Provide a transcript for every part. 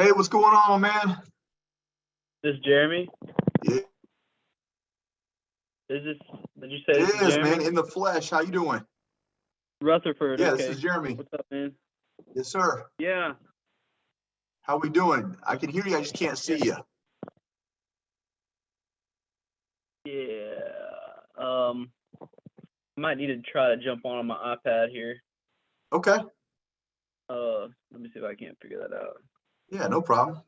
Hey, what's going on, man? This Jeremy? Yeah, Is this? Did you say it this is is, man. Jeremy? In the flesh. How you doing? Rutherford. Yeah, this Okay. is Jeremy. What's up, man? Yes, sir. Yeah. How we doing? I can hear you. I just can't see you. Yeah. I might need to try to jump on my iPad here. Okay. Let me see if I can't figure that out. Yeah, no problem.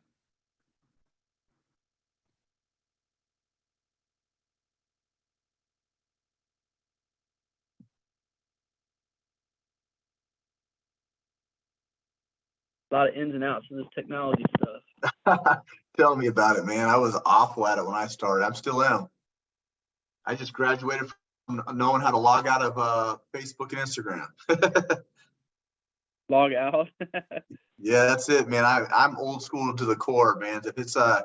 A lot of ins and outs of this technology stuff. Tell me about it, man. I was awful at it when I started. I'm still am. I just graduated from knowing how to log out of Facebook and Instagram. Log out. Yeah, that's it, man. I'm old school to the core, man. If it's I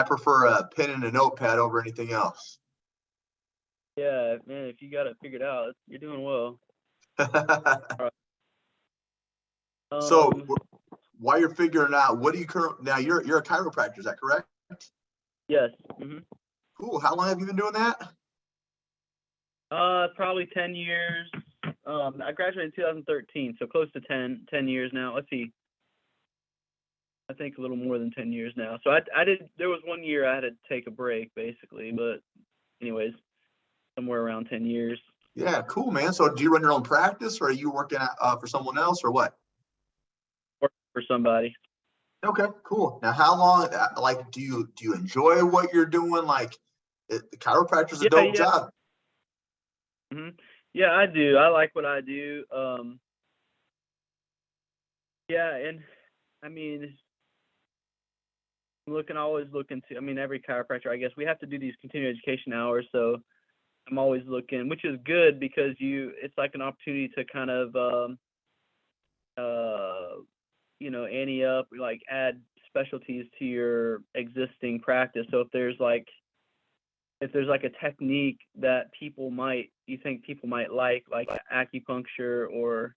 prefer a pen and a notepad over anything else. Yeah, man. If you got it figured out, you're doing well. So Um. while you're figuring out, what do you now? You're a chiropractor, is that correct? Yes. Cool. How long have you been doing that? Probably 10 years. I graduated in 2013, so close to 10 years now. Let's see. I think a little more than 10 years now. So I did, there was 1 year I had to take a break basically, but anyways, somewhere around 10 years. Yeah, cool, man. So do you run your own practice, or are you working for someone else, or what? Work for somebody. Okay, cool. Now, how long? Like, do you enjoy what you're doing? Like, the chiropractor's a dope Yeah. job. Yeah, I do. I like what I do. Yeah, and I mean, always looking to, I mean, every chiropractor, I guess we have to do these continuing education hours. So I'm always looking, which is good because it's like an opportunity to kind of, ante up, like add specialties to your existing practice. So if there's like a technique that you think people might like acupuncture or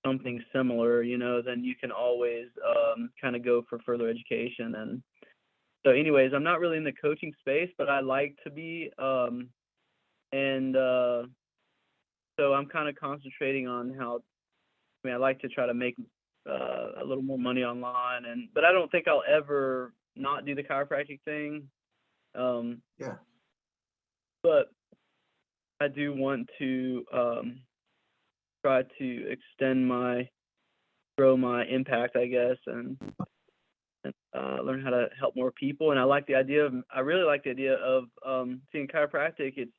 something similar, then you can always kind of go for further education. And so anyways, I'm not really in the coaching space, but I like to be. And so I'm kind of concentrating on I like to try to make a little more money online, but I don't think I'll ever not do the chiropractic thing. Yeah. But I do want to try to grow my impact, I guess, and learn how to help more people. And I really like the idea of seeing chiropractic. It's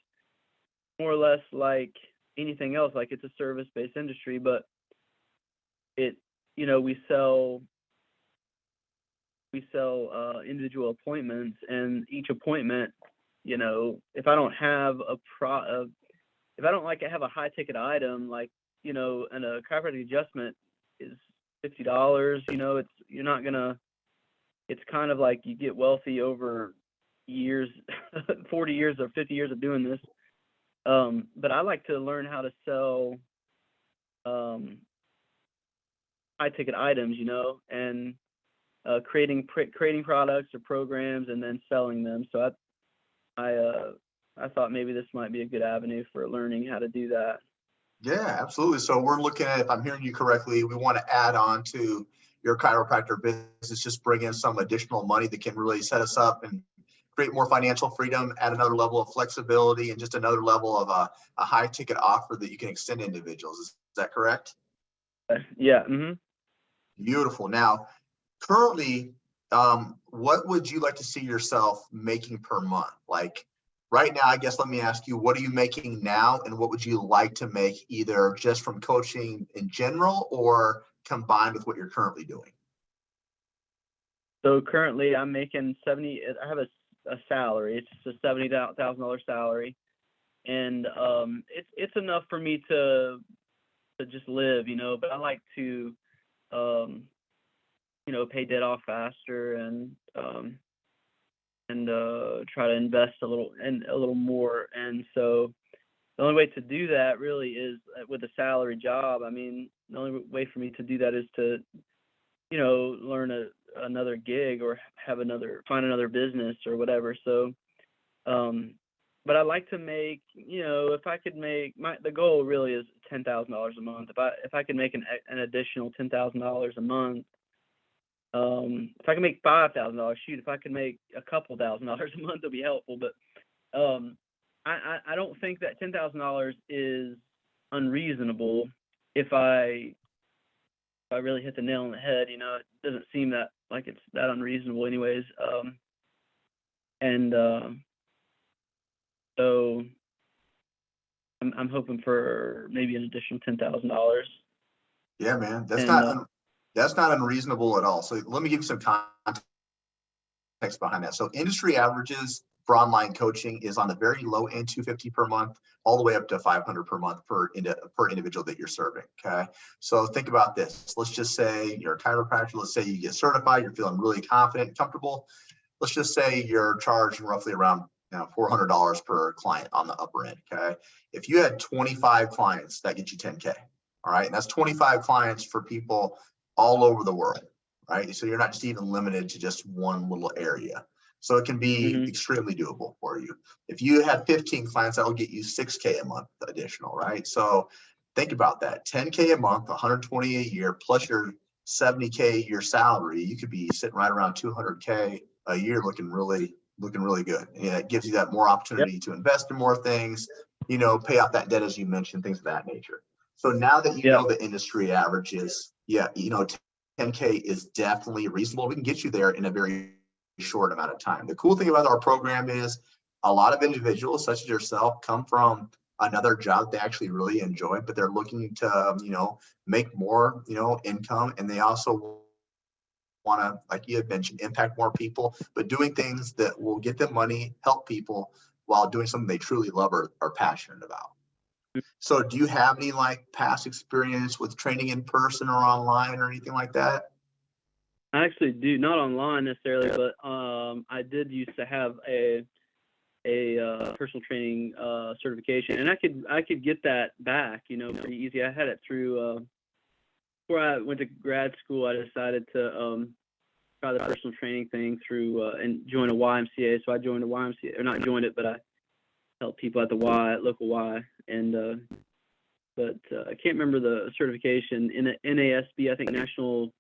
more or less like anything else, like it's a service-based industry, but we sell individual appointments, and each appointment, if I don't have if I don't have a high ticket item, like, and a chiropractic adjustment is $50, it's kind of like you get wealthy over years, 40 years or 50 years of doing this. But I like to learn how to sell high ticket items, and creating products or programs and then selling them. So I thought maybe this might be a good avenue for learning how to do that. Yeah, absolutely. So we're looking at, if I'm hearing you correctly, we want to add on to your chiropractor business, just bring in some additional money that can really set us up and create more financial freedom, add another level of flexibility, and just another level of a high ticket offer that you can extend to individuals. Is that correct? Yeah. Beautiful. Now, currently, what would you like to see yourself making per month? Like right now, I guess, let me ask you, what are you making now, and what would you like to make, either just from coaching in general or combined with what you're currently doing? So currently I'm making I have a salary. It's just a $70,000 salary. And it's enough for me to just live, but I like to pay debt off faster and try to invest a little more. And so the only way to do that really is with a salary job. I mean, the only way for me to do that is to, learn another gig or find another business or whatever. So, but I like to make, if I could make the goal really is $10,000 a month. If I could make an additional $10,000 a month, if I can make $5,000, shoot, if I could make a couple $1,000s a month, it'll be helpful. But I don't think that $10,000 is unreasonable if I really hit the nail on the head. It doesn't seem that like it's that unreasonable anyways. So I'm hoping for maybe an additional $10,000. Yeah, man, that's And not unreasonable at all. So let me give you some context behind that. So industry averages for online coaching is on the very low end, $250 per month, all the way up to $500 per month per individual that you're serving. Okay. So think about this. Let's just say you're a chiropractor. Let's say you get certified. You're feeling really confident and comfortable. Let's just say you're charging roughly around $400 per client on the upper end. Okay. If you had 25 clients, that gets you 10K. All right. And that's 25 clients for people all over the world. Right. So you're not just even limited to just one little area. So it can be extremely doable for you. If you have 15 clients, that'll get you 6K a month additional, right? So think about that. 10K a month, 120 a year, plus your 70K your salary, you could be sitting right around 200K a year, looking really good. And it gives you that more opportunity to invest in more things, pay off that debt, as you mentioned, things of that nature. So now that you know the industry averages, 10K is definitely reasonable. We can get you there in a very short amount of time. The cool thing about our program is a lot of individuals such as yourself come from another job they actually really enjoy, but they're looking to, make more, income. And they also want to, like you had mentioned, impact more people, but doing things that will get them money, help people while doing something they truly love or are passionate about. So do you have any past experience with training in person or online or anything like that? I actually do, not online necessarily, but I did used to have a personal training certification, and I could get that back, pretty easy. I had it through before I went to grad school. I decided to try the personal training thing through and join a YMCA. So I joined a YMCA, or not joined it, but I helped people at the local Y, and but I can't remember the certification in NASB. I think National.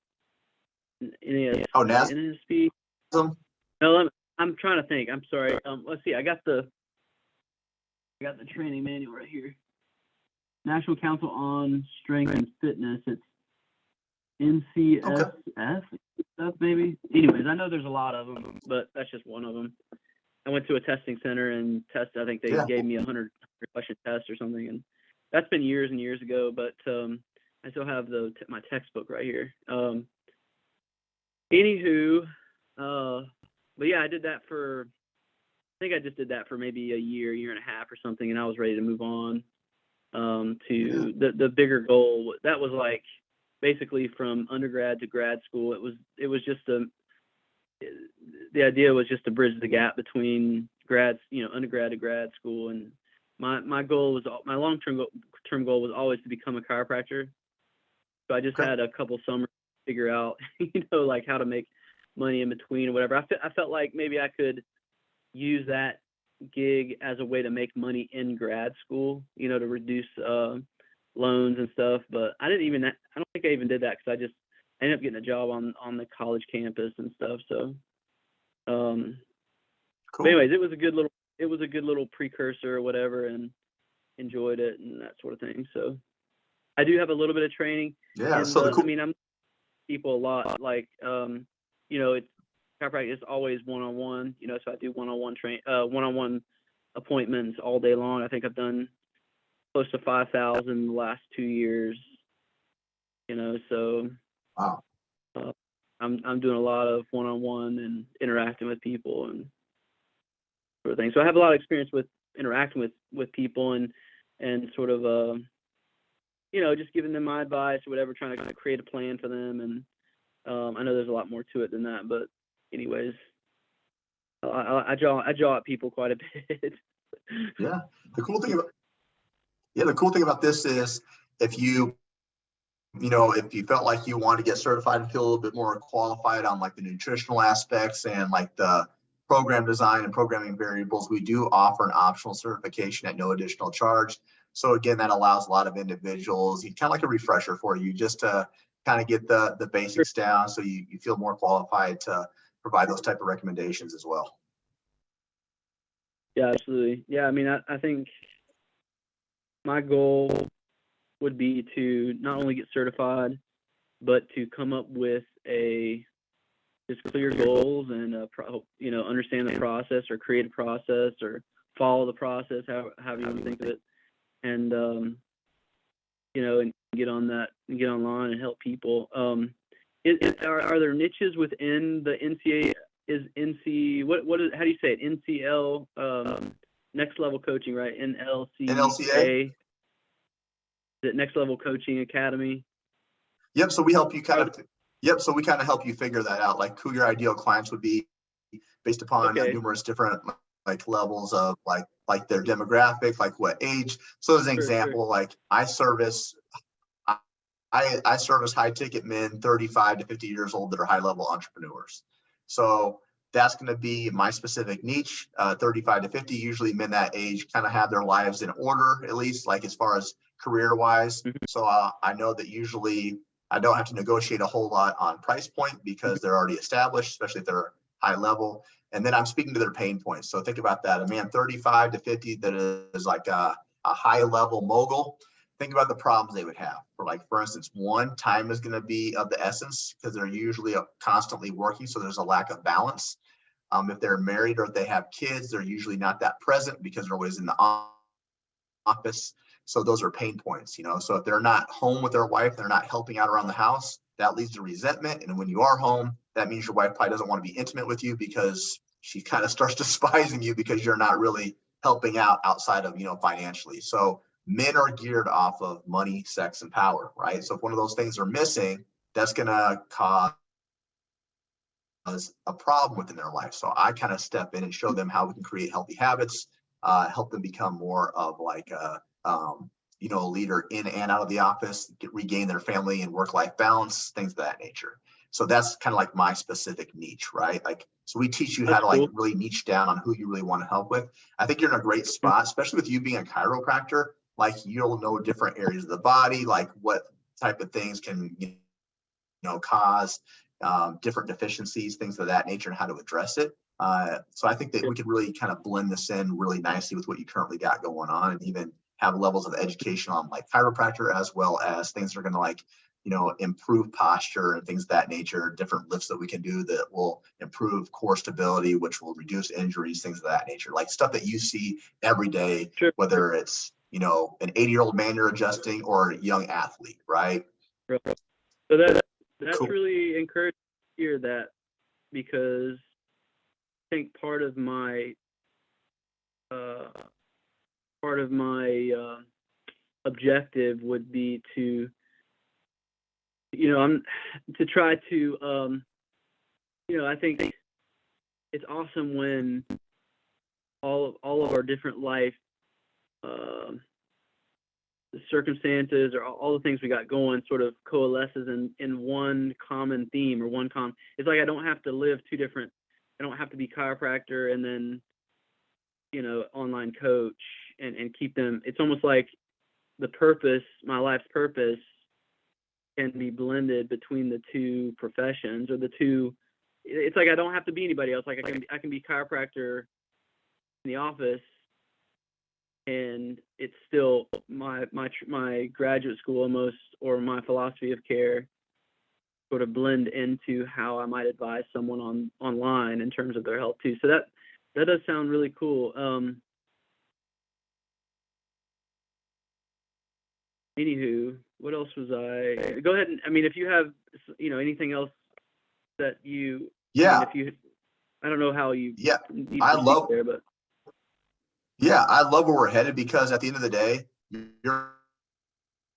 NASB. Oh, NASB. No, I'm trying to think. I'm sorry. Let's see. I got the training manual right here. National Council on Strength and Fitness. It's NCSF stuff, maybe. Anyways, I know there's a lot of them, but that's just one of them. I went to a testing center and tested. I think they gave me a 100-question test or something, and that's been years and years ago. But I still have my textbook right here. Anywho, but yeah, I did that I think I just did that for maybe a year and a half or something, and I was ready to move on to the bigger goal. That was like basically from undergrad to grad school. It was just the idea was just to bridge the gap between undergrad to grad school, and my goal was, my long-term goal was always to become a chiropractor. So I just had a couple summers figure out, how to make money in between or whatever. I felt like maybe I could use that gig as a way to make money in grad school, to reduce loans and stuff. But I don't think I even did that, because I just ended up getting a job on the college campus and stuff. So, cool. But anyways, it was a good little precursor or whatever, and enjoyed it and that sort of thing. So I do have a little bit of training. Yeah. So I'm people a lot, it's chiropractic is always one-on-one, so I do one-on-one appointments all day long. I think I've done close to 5,000 in the last 2 years, so wow. I'm doing a lot of one-on-one and interacting with people and sort of thing. So I have a lot of experience with interacting with people and sort of just giving them my advice or whatever, trying to kind of create a plan for them. And I know there's a lot more to it than that, but anyways, I jaw at people quite a bit. Yeah. The cool thing about this is, if you if you felt like you want to get certified and feel a little bit more qualified on like the nutritional aspects and like the program design and programming variables, we do offer an optional certification at no additional charge. So again, that allows a lot of individuals, kind of like a refresher for you, just to kind of get the basics down so you feel more qualified to provide those type of recommendations as well. Yeah, absolutely. Yeah, I mean, I think my goal would be to not only get certified, but to come up with just clear goals and understand the process or create a process or follow the process, however you want to think of it, and and get on that and get online and help people. Are there niches within the NCA? How do you say it? NCL, Next Level Coaching, right? NLCA. Is it Next Level Coaching Academy? Yep. So we help you so we kind of help you figure that out, like who your ideal clients would be based upon numerous different like levels of like their demographic, like what age. So as an example, like I service high ticket men 35 to 50 years old that are high level entrepreneurs. So that's going to be my specific niche. 35 to 50, usually men that age kind of have their lives in order, at least like as far as career wise. So I know that usually I don't have to negotiate a whole lot on price point because they're already established, especially if they're high level. And then I'm speaking to their pain points. So think about that. A man 35 to 50 that is like a high level mogul. Think about the problems they would have. For instance, one, time is going to be of the essence because they're usually constantly working. So there's a lack of balance. If they're married or if they have kids, they're usually not that present because they're always in the office. So those are pain points, So if they're not home with their wife, they're not helping out around the house, that leads to resentment. And when you are home, that means your wife probably doesn't want to be intimate with you because she kind of starts despising you because you're not really helping out outside of, financially. So men are geared off of money, sex, and power, right? So if one of those things are missing, that's going to cause a problem within their life. So I kind of step in and show them how we can create healthy habits, help them become more of like a leader in and out of the office, regain their family and work-life balance, things of that nature. So that's kind of like my specific niche, right? So we teach you how to like really niche down on who you really want to help with. I think you're in a great spot, especially with you being a chiropractor. Like you'll know different areas of the body, like what type of things can, cause different deficiencies, things of that nature, and how to address it. So I think that we could really kind of blend this in really nicely with what you currently got going on, and even have levels of education on like chiropractor, as well as things that are going to like, improve posture and things of that nature, different lifts that we can do that will improve core stability, which will reduce injuries, things of that nature, like stuff that you see every day, whether it's, an 80-year-old man you're adjusting or a young athlete, right? So that's cool. Really encouraging to hear that, because I think part of my objective would be to, to try to, I think it's awesome when all of our different life circumstances or all the things we got going sort of coalesces in one common theme or it's like I don't have to live two different, I don't have to be chiropractor and then, online coach and keep them. It's almost like my life's purpose can be blended between the two professions or the two. It's like I don't have to be anybody else. Like I can be chiropractor in the office, and it's still my graduate school almost, or my philosophy of care sort of blend into how I might advise someone online in terms of their health too. So that does sound really cool. Anywho, what else was I? Go ahead and, if you have, anything else that you. Yeah. I don't know how you. Yeah. I love where we're headed, because at the end of the day, your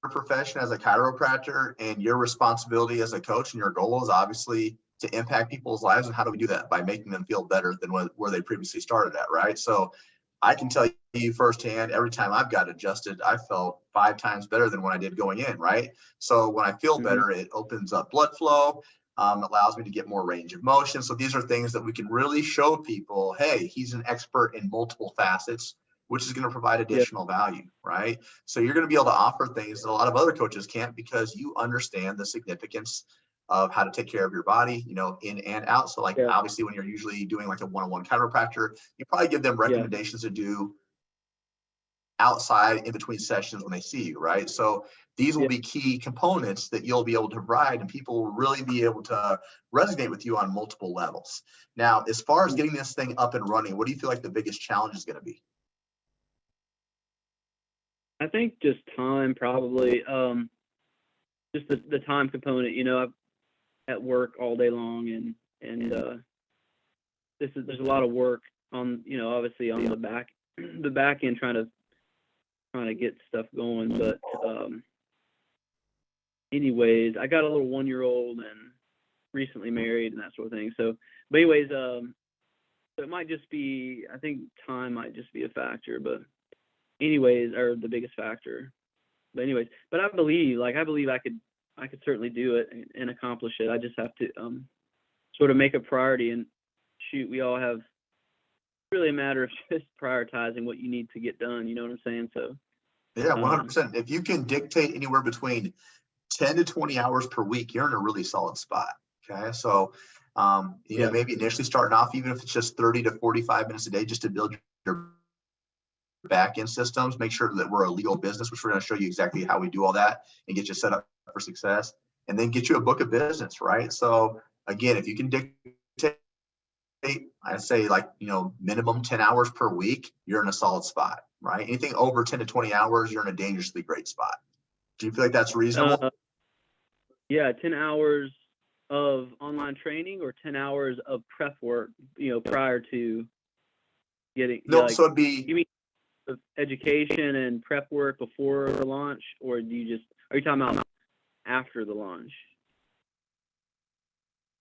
profession as a chiropractor and your responsibility as a coach and your goal is obviously to impact people's lives. And how do we do that? By making them feel better than where they previously started at, right? So I can tell you firsthand, every time I've got adjusted, I felt 5 times better than when I did going in, right? So when I feel better, it opens up blood flow, allows me to get more range of motion. So these are things that we can really show people, hey, he's an expert in multiple facets, which is going to provide Yeah. additional value, right? So you're going to be able to offer things that a lot of other coaches can't because you understand the significance of how to take care of your body, in and out. So like Yeah. obviously when you're usually doing like a one-on-one chiropractor, you probably give them recommendations to do outside in between sessions when they see you, right? So these will be key components that you'll be able to provide, and people will really be able to resonate with you on multiple levels. Now, as far as getting this thing up and running, what do you feel like the biggest challenge is going to be? I think just time, probably. Just the time component. I'm at work all day long, and there's a lot of work on, obviously on the back end, trying to get stuff going. But anyways, I got a little 1-year-old and recently married and that sort of thing. So, but anyways, so it might just be, I think time might just be a factor, but anyways, or the biggest factor. But anyways, but I believe I could certainly do it and accomplish it. I just have to sort of make a priority, and shoot, we all have, really a matter of just prioritizing what you need to get done. You know what I'm saying? So yeah, 100%. If you can dictate anywhere between 10 to 20 hours per week, you're in a really solid spot. Okay. So, maybe initially starting off, even if it's just 30 to 45 minutes a day, just to build your back end systems, make sure that we're a legal business, which we're going to show you exactly how we do all that and get you set up for success, and then get you a book of business, right? So again, if you can dictate, I say minimum 10 hours per week, you're in a solid spot, right? Anything over 10 to 20 hours, you're in a dangerously great spot. Do you feel like that's reasonable? Yeah, 10 hours of online training or 10 hours of prep work, prior to getting. No, so it'd be. You mean education and prep work before the launch, or are you talking about after the launch?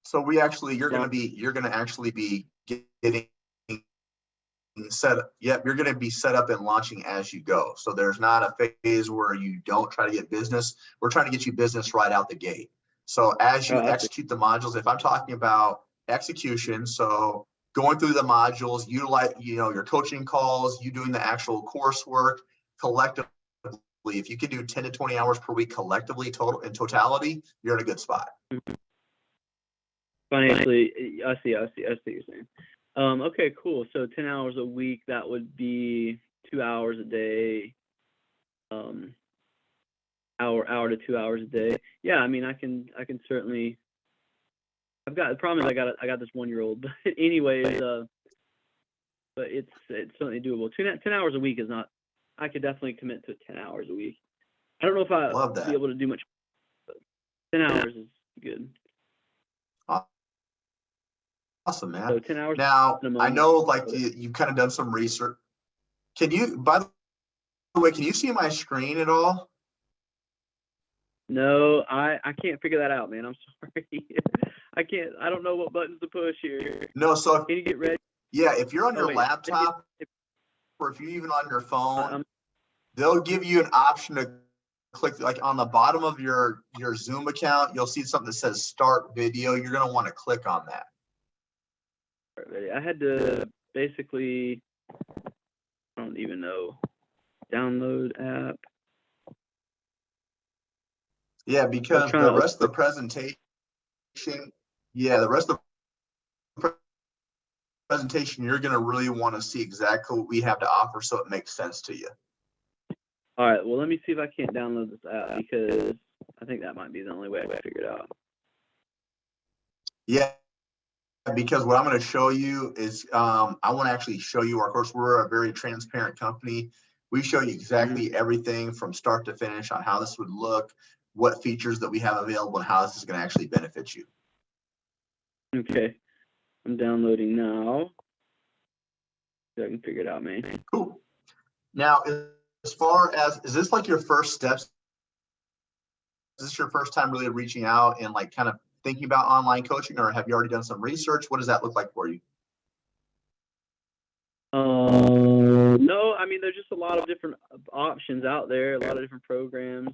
So you're going to actually be getting set up. Yep, you're going to be set up and launching as you go. So there's not a phase where you don't try to get business. We're trying to get you business right out the gate. So as you execute the modules, if I'm talking about execution, so going through the modules, utilize, your coaching calls, you doing the actual coursework collectively, if you can do 10 to 20 hours per week collectively in totality, you're in a good spot. Financially, I see what you're saying. Okay, cool. So 10 hours a week, that would be 2 hours a day, hour to 2 hours a day. Yeah, I mean, I can certainly. The problem is I got this 1-year-old, but anyways, but it's certainly doable. 10 hours a week is not. I could definitely commit to 10 hours a week. I don't know if I'll be able to do much, but 10 hours is good. Awesome, man. So 10 hours. Now, I know you've kind of done some research. By the way, can you see my screen at all? No, I can't figure that out, man. I'm sorry. I don't know what buttons to push here. No, so can you get ready? Yeah, if you're on your laptop or if you're even on your phone, they'll give you an option to click, like on the bottom of your Zoom account, you'll see something that says start video. You're going to want to click on that. I had to basically, I don't even know, download app. Yeah, because the rest of the presentation, you're going to really want to see exactly what we have to offer so it makes sense to you. All right, well, let me see if I can't download this app, because I think that might be the only way I can figure it out. Yeah, because what I'm going to show you is I want to actually show you our course. We're a very transparent company. We show you exactly everything from start to finish on how this would look, what features that we have available, and how this is going to actually benefit you. Okay, I'm downloading now. So I can figure it out, man. Cool. Now, as far as, is this like your first steps? Is this your first time really reaching out and like kind of thinking about online coaching, or have you already done some research? What does that look like for you? No, I mean, there's just a lot of different options out there, a lot of different programs.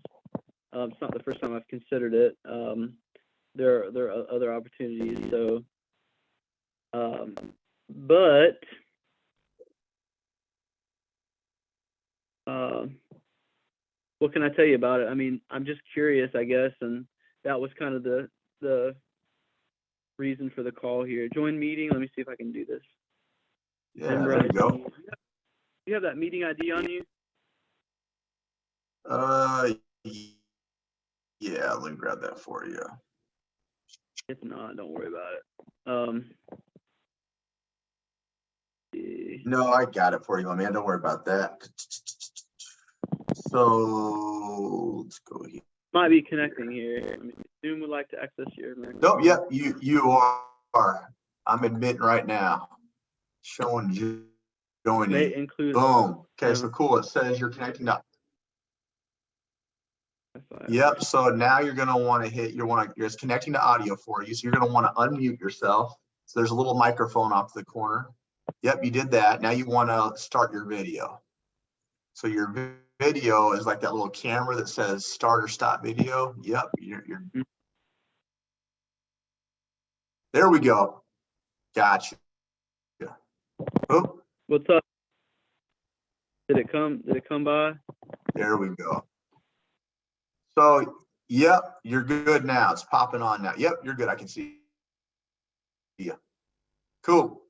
It's not the first time I've considered it. There are other opportunities. So, but what can I tell you about it? I mean, I'm just curious, I guess, and that was kind of the reason for the call here. Join meeting. Let me see if I can do this. Yeah, Member there you ID. go. Do you have that meeting ID on you? Yeah, let me grab that for you. If not, don't worry about it. No, I got it for you, my man. Don't worry about that. So let's go here. Might be connecting here. Let me see. Zoom would like to access your microphone. Nope, yep, you are. I'm admitting right now. Showing joining. May include. Boom. Okay, so cool. It says you're connecting up. Yep. So now you're going to want to hit, it's connecting to audio for you. So you're going to want to unmute yourself. So there's a little microphone off the corner. Yep, you did that. Now you want to start your video. So your video is like that little camera that says start or stop video. Yep. There we go. Gotcha. Oh, What's up? Did it come by? there we go. So, yep, you're good now. It's popping on now. Yep, you're good. I can see you. Cool.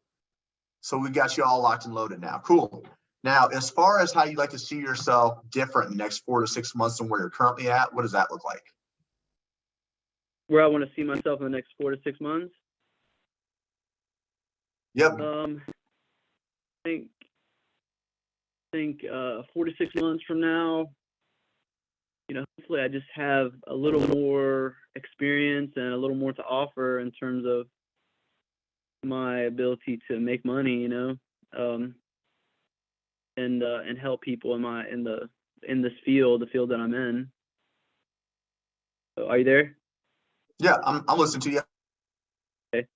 So we got you all locked and loaded now. Cool. Now, as far as how you like to see yourself different in the next 4 to 6 months than where you're currently at, what does that look like? Where I want to see myself in the next 4 to 6 months? Yep. I think 4 to 6 months from now, hopefully I just have a little more experience and a little more to offer in terms of my ability to make money, and help people in this field, the field that I'm in. So, are you there? Yeah, I'm listening to you. Okay.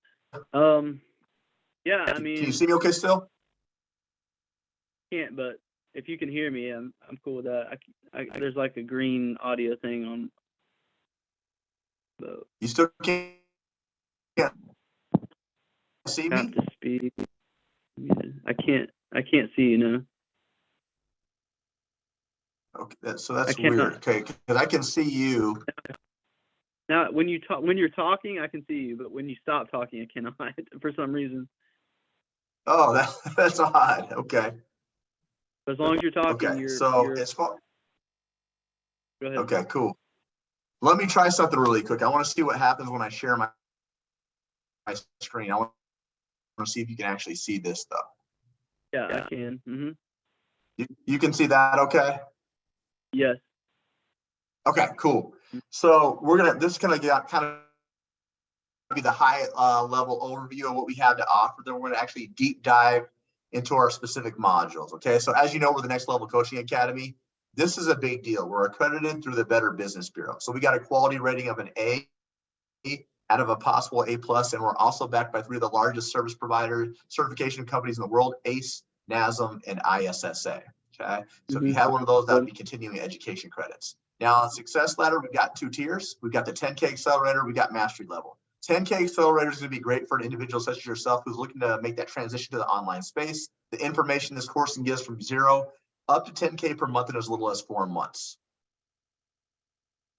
Yeah, I mean, can you see me okay still? Can't, but if you can hear me, I'm cool with that. There's like a green audio thing on. You still can't see me? Have to speak. I can't see you now. Okay, so that's weird. Okay, because I can see you. Now, when you're talking, I can see you, but when you stop talking, I cannot for some reason. Oh, that's odd. Okay. As long as you're talking, okay. you're. As far. Go ahead. Okay, cool. Let me try something really quick. I want to see what happens when I share my screen. I want to see if you can actually see this though. Yeah, I can. Mm-hmm. You can see that, okay? Yes. Okay, cool. So this is gonna get kind of be the high level overview of what we have to offer. Then we're gonna actually deep dive into our specific modules. Okay, so as you know, we're the Next Level Coaching Academy. This is a big deal. We're accredited through the Better Business Bureau. So we got a quality rating of an A out of a possible A+, and we're also backed by 3 of the largest service provider certification companies in the world, ACE, NASM, and ISSA. Okay, so if you have one of those, that would be continuing education credits. Now on Success Ladder, we've got 2 tiers. We've got the 10K Accelerator, we got Mastery Level. 10K Accelerator is going to be great for an individual such as yourself who's looking to make that transition to the online space. The information this course can give us from 0 up to 10K per month in as little as 4 months.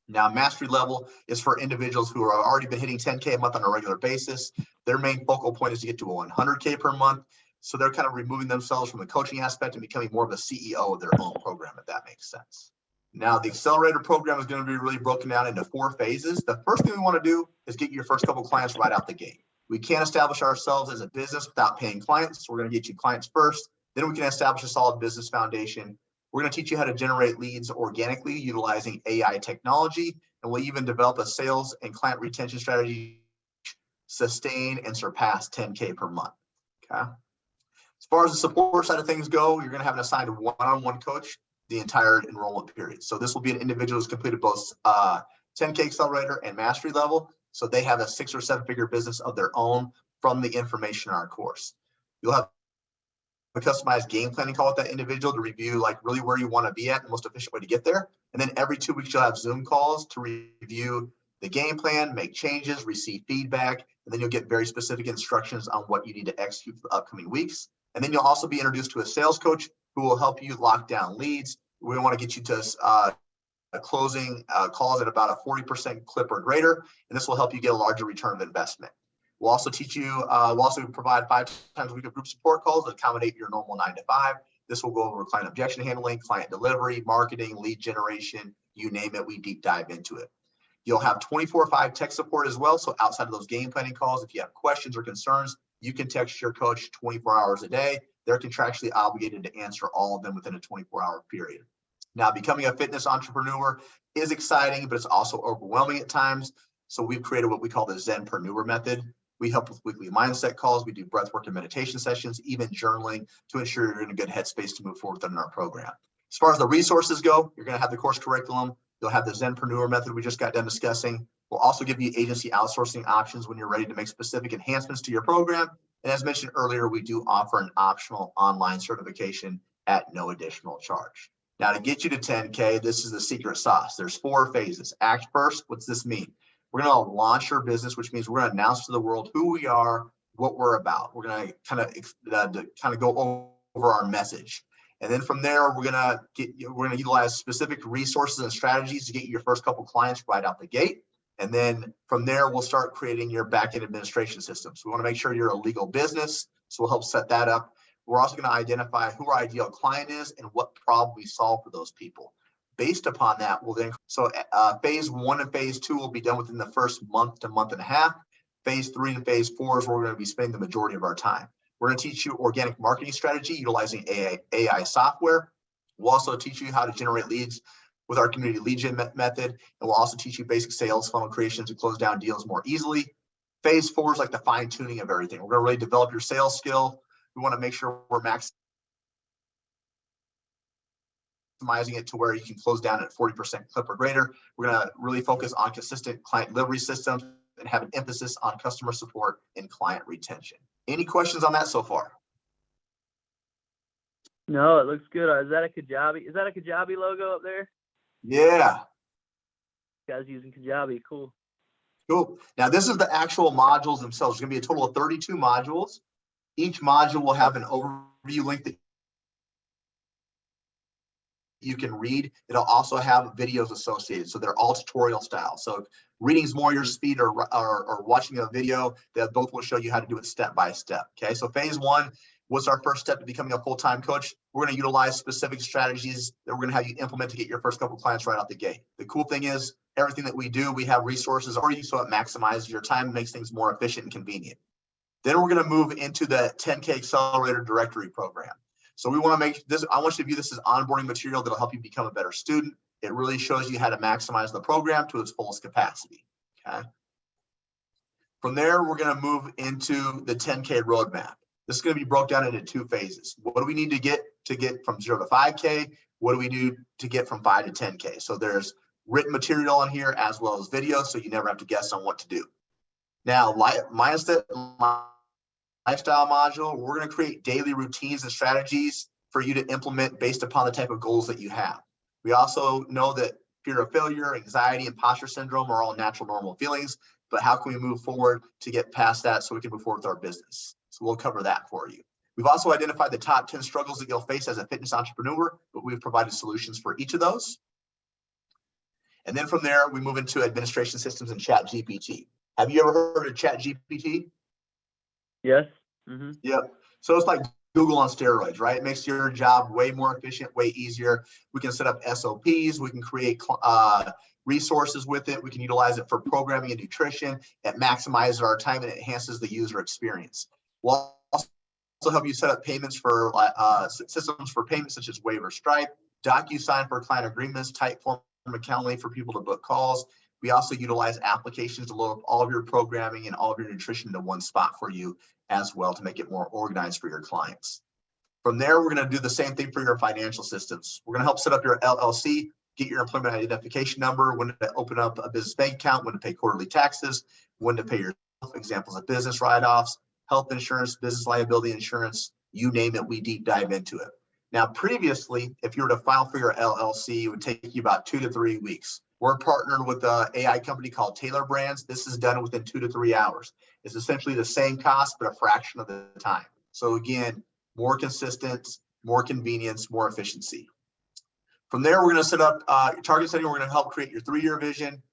Now, Mastery Level is for individuals who are already been hitting 10K a month on a regular basis. Their main focal point is to get to 100K per month. So they're kind of removing themselves from the coaching aspect and becoming more of a CEO of their own program, if that makes sense. Now, the Accelerator program is going to be really broken down into 4 phases. The first thing we want to do is get your first couple clients right out the gate. We can't establish ourselves as a business without paying clients. So we're going to get you clients first. Then we can establish a solid business foundation. We're going to teach you how to generate leads organically utilizing AI technology. And we'll even develop a sales and client retention strategy, sustain and surpass 10K per month. Okay. As far as the support side of things go, you're going to have an assigned one-on-one coach the entire enrollment period. So this will be an individual who's completed both 10K Accelerator and Mastery Level. So they have a 6 or 7 figure business of their own from the information in our course. You'll have a customized game planning call with that individual to review like really where you want to be at and the most efficient way to get there. And then every 2 weeks, you'll have Zoom calls to review the game plan, make changes, receive feedback, and then you'll get very specific instructions on what you need to execute for the upcoming weeks. And then you'll also be introduced to a sales coach who will help you lock down leads. We want to get you to closing calls at about a 40% clip or greater, and this will help you get a larger return of investment. We'll also teach you, we'll also provide 5 times a week of group support calls that accommodate your normal 9 to 5. This will go over client objection handling, client delivery, marketing, lead generation, you name it, we deep dive into it. You'll have 24/5 tech support as well. So outside of those game planning calls, if you have questions or concerns, you can text your coach 24 hours a day. They're contractually obligated to answer all of them within a 24-hour period. Now, becoming a fitness entrepreneur is exciting, but it's also overwhelming at times. So we've created what we call the Zenpreneur method. We help with weekly mindset calls. We do breathwork and meditation sessions, even journaling to ensure you're in a good headspace to move forward within our program. As far as the resources go, you're going to have the course curriculum. You'll have the Zenpreneur method we just got done discussing. We'll also give you agency outsourcing options when you're ready to make specific enhancements to your program. And as mentioned earlier, we do offer an optional online certification at no additional charge. Now, to get you to 10K, this is the secret sauce. There's 4 phases. Act first. What's this mean? We're going to launch your business, which means we're going to announce to the world who we are, what we're about. We're going to kind of go over our message. And then from there, we're going to utilize specific resources and strategies to get you your first couple clients right out the gate. And then from there, we'll start creating your back-end administration system. So we want to make sure you're a legal business. So we'll help set that up. We're also going to identify who our ideal client is and what problem we solve for those people. Based upon that, we'll then, phase 1 and phase 2 will be done within the first month to month and a half. Phase 3 and phase 4 is where we're going to be spending the majority of our time. We're going to teach you organic marketing strategy utilizing AI software. We'll also teach you how to generate leads with our community lead gen method. And we'll also teach you basic sales funnel creation to close down deals more easily. Phase 4 is like the fine tuning of everything. We're going to really develop your sales skill. We want to make sure we're maximizing it to where you can close down at 40% clip or greater. We're going to really focus on consistent client delivery systems and have an emphasis on customer support and client retention. Any questions on that so far? No, it looks good. Is that a Kajabi? Is that a Kajabi logo up there? Yeah. Guys using Kajabi, cool. Cool. Now this is the actual modules themselves. There's going to be a total of 32 modules. Each module will have an overview link that you can read. It'll also have videos associated. So they're all tutorial style. So if reading's more your speed or watching a video, they both will show you how to do it step by step. Okay. So phase 1, what's our first step to becoming a full-time coach? We're going to utilize specific strategies that we're going to have you implement to get your first couple clients right out the gate. The cool thing is everything that we do, we have resources already, so it maximizes your time and makes things more efficient and convenient. Then we're going to move into the 10K Accelerator Directory program. So we want to make this, I want you to view this as onboarding material that'll help you become a better student. It really shows you how to maximize the program to its fullest capacity. Okay. From there, we're going to move into the 10K roadmap. This is going to be broken down into 2 phases. What do we need to get from 0 to 5K? What do we do to get from 5 to 10K? So there's written material on here as well as video, so you never have to guess on what to do. Now, lifestyle module, we're going to create daily routines and strategies for you to implement based upon the type of goals that you have. We also know that fear of failure, anxiety, imposter syndrome are all natural, normal feelings, but how can we move forward to get past that so we can move forward with our business? So we'll cover that for you. We've also identified the top 10 struggles that you'll face as a fitness entrepreneur, but we've provided solutions for each of those. And then from there, we move into administration systems and ChatGPT. Have you ever heard of ChatGPT? Yes. Yep. So it's like Google on steroids, right? It makes your job way more efficient, way easier. We can set up SOPs. We can create resources with it. We can utilize it for programming and nutrition. It maximizes our time and it enhances the user experience. We'll also help you set up payments for systems for payments such as Wave or Stripe, DocuSign for client agreements, Typeform and Calendly for people to book calls. We also utilize applications to load up all of your programming and all of your nutrition into one spot for you as well to make it more organized for your clients. From there, we're going to do the same thing for your financial systems. We're going to help set up your LLC, get your employment identification number, when to open up a business bank account, when to pay quarterly taxes, when to pay your examples of business write-offs, health insurance, business liability insurance, You name it, we deep dive into it. Now, previously, if you were to file for your LLC, it would take you about 2 to 3 weeks. We're partnered with an AI company called Taylor Brands. This is done within 2 to 3 hours. It's essentially the same cost, but a fraction of the time. So again, more consistent, more convenience, more efficiency. From there, we're going to set up your target setting. We're going to help create your 3-year vision,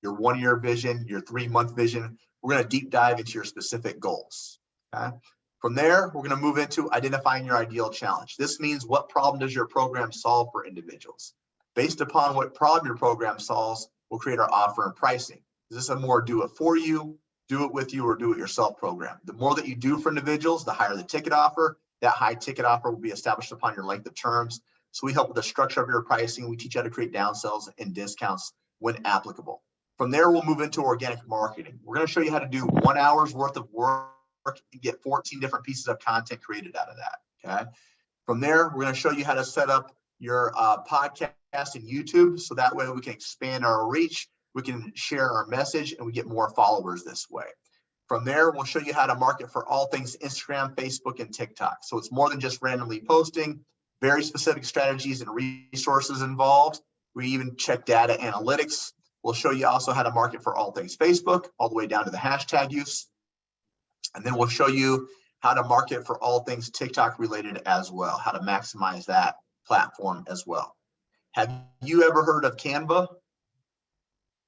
your 1-year vision, your 3-month vision. We're going to deep dive into your specific goals. Okay. From there, we're going to move into identifying your ideal challenge. This means what problem does your program solve for individuals? Based upon what problem your program solves, we'll create our offer and pricing. Is this a more do it for you, do it with you, or do it yourself program? The more that you do for individuals, the higher the ticket offer. That high ticket offer will be established upon your length of terms. So we help with the structure of your pricing. We teach you how to create downsells and discounts when applicable. From there, we'll move into organic marketing. We're going to show you how to do 1 hour's worth of work and get 14 different pieces of content created out of that. Okay. From there, we're going to show you how to set up your podcast and YouTube. So that way we can expand our reach, we can share our message, and we get more followers this way. From there, we'll show you how to market for all things Instagram, Facebook, and TikTok. So it's more than just randomly posting, very specific strategies and resources involved. We even check data analytics. We'll show you also how to market for all things Facebook, all the way down to the hashtag use. And then we'll show you how to market for all things TikTok related as well, how to maximize that platform as well. Have you ever heard of Canva?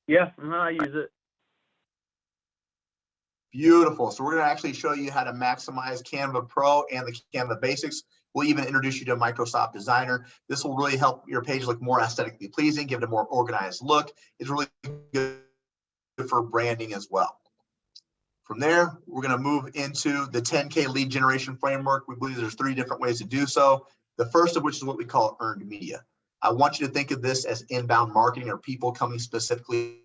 Yeah, I use it. Beautiful. So we're going to actually show you how to maximize Canva Pro and the Canva Basics. We'll even introduce you to Microsoft Designer. This will really help your page look more aesthetically pleasing, give it a more organized look. It's really good for branding as well. From there, we're going to move into the 10K lead generation framework. We believe there's 3 different ways to do so. The first of which is what we call earned media. I want you to think of this as inbound marketing, or people coming specifically.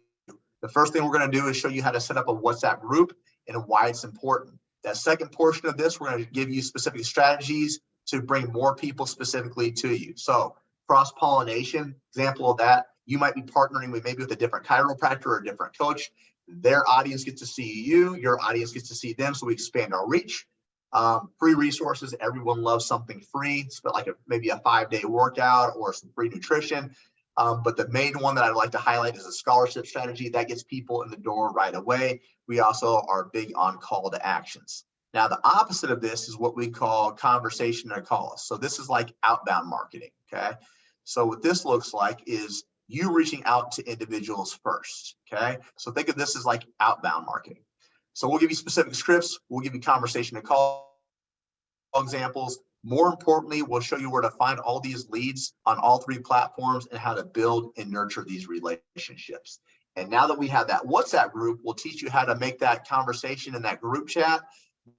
The first thing we're going to do is show you how to set up a WhatsApp group and why it's important. That second portion of this, we're going to give you specific strategies to bring more people specifically to you. So cross-pollination, example of that, you might be partnering with maybe with a different chiropractor or a different coach. Their audience gets to see you, your audience gets to see them, so we expand our reach. Free resources, everyone loves something free, but like maybe a 5-day workout or some free nutrition. But the main one that I'd like to highlight is a scholarship strategy that gets people in the door right away. We also are big on call to actions. Now, the opposite of this is what we call conversation or calls. So this is like outbound marketing, okay? So what this looks like is you reaching out to individuals first, okay? So think of this as like outbound marketing. So we'll give you specific scripts. We'll give you conversation and call examples. More importantly, we'll show you where to find all these leads on all 3 platforms and how to build and nurture these relationships. And now that we have that WhatsApp group, we'll teach you how to make that conversation in that group chat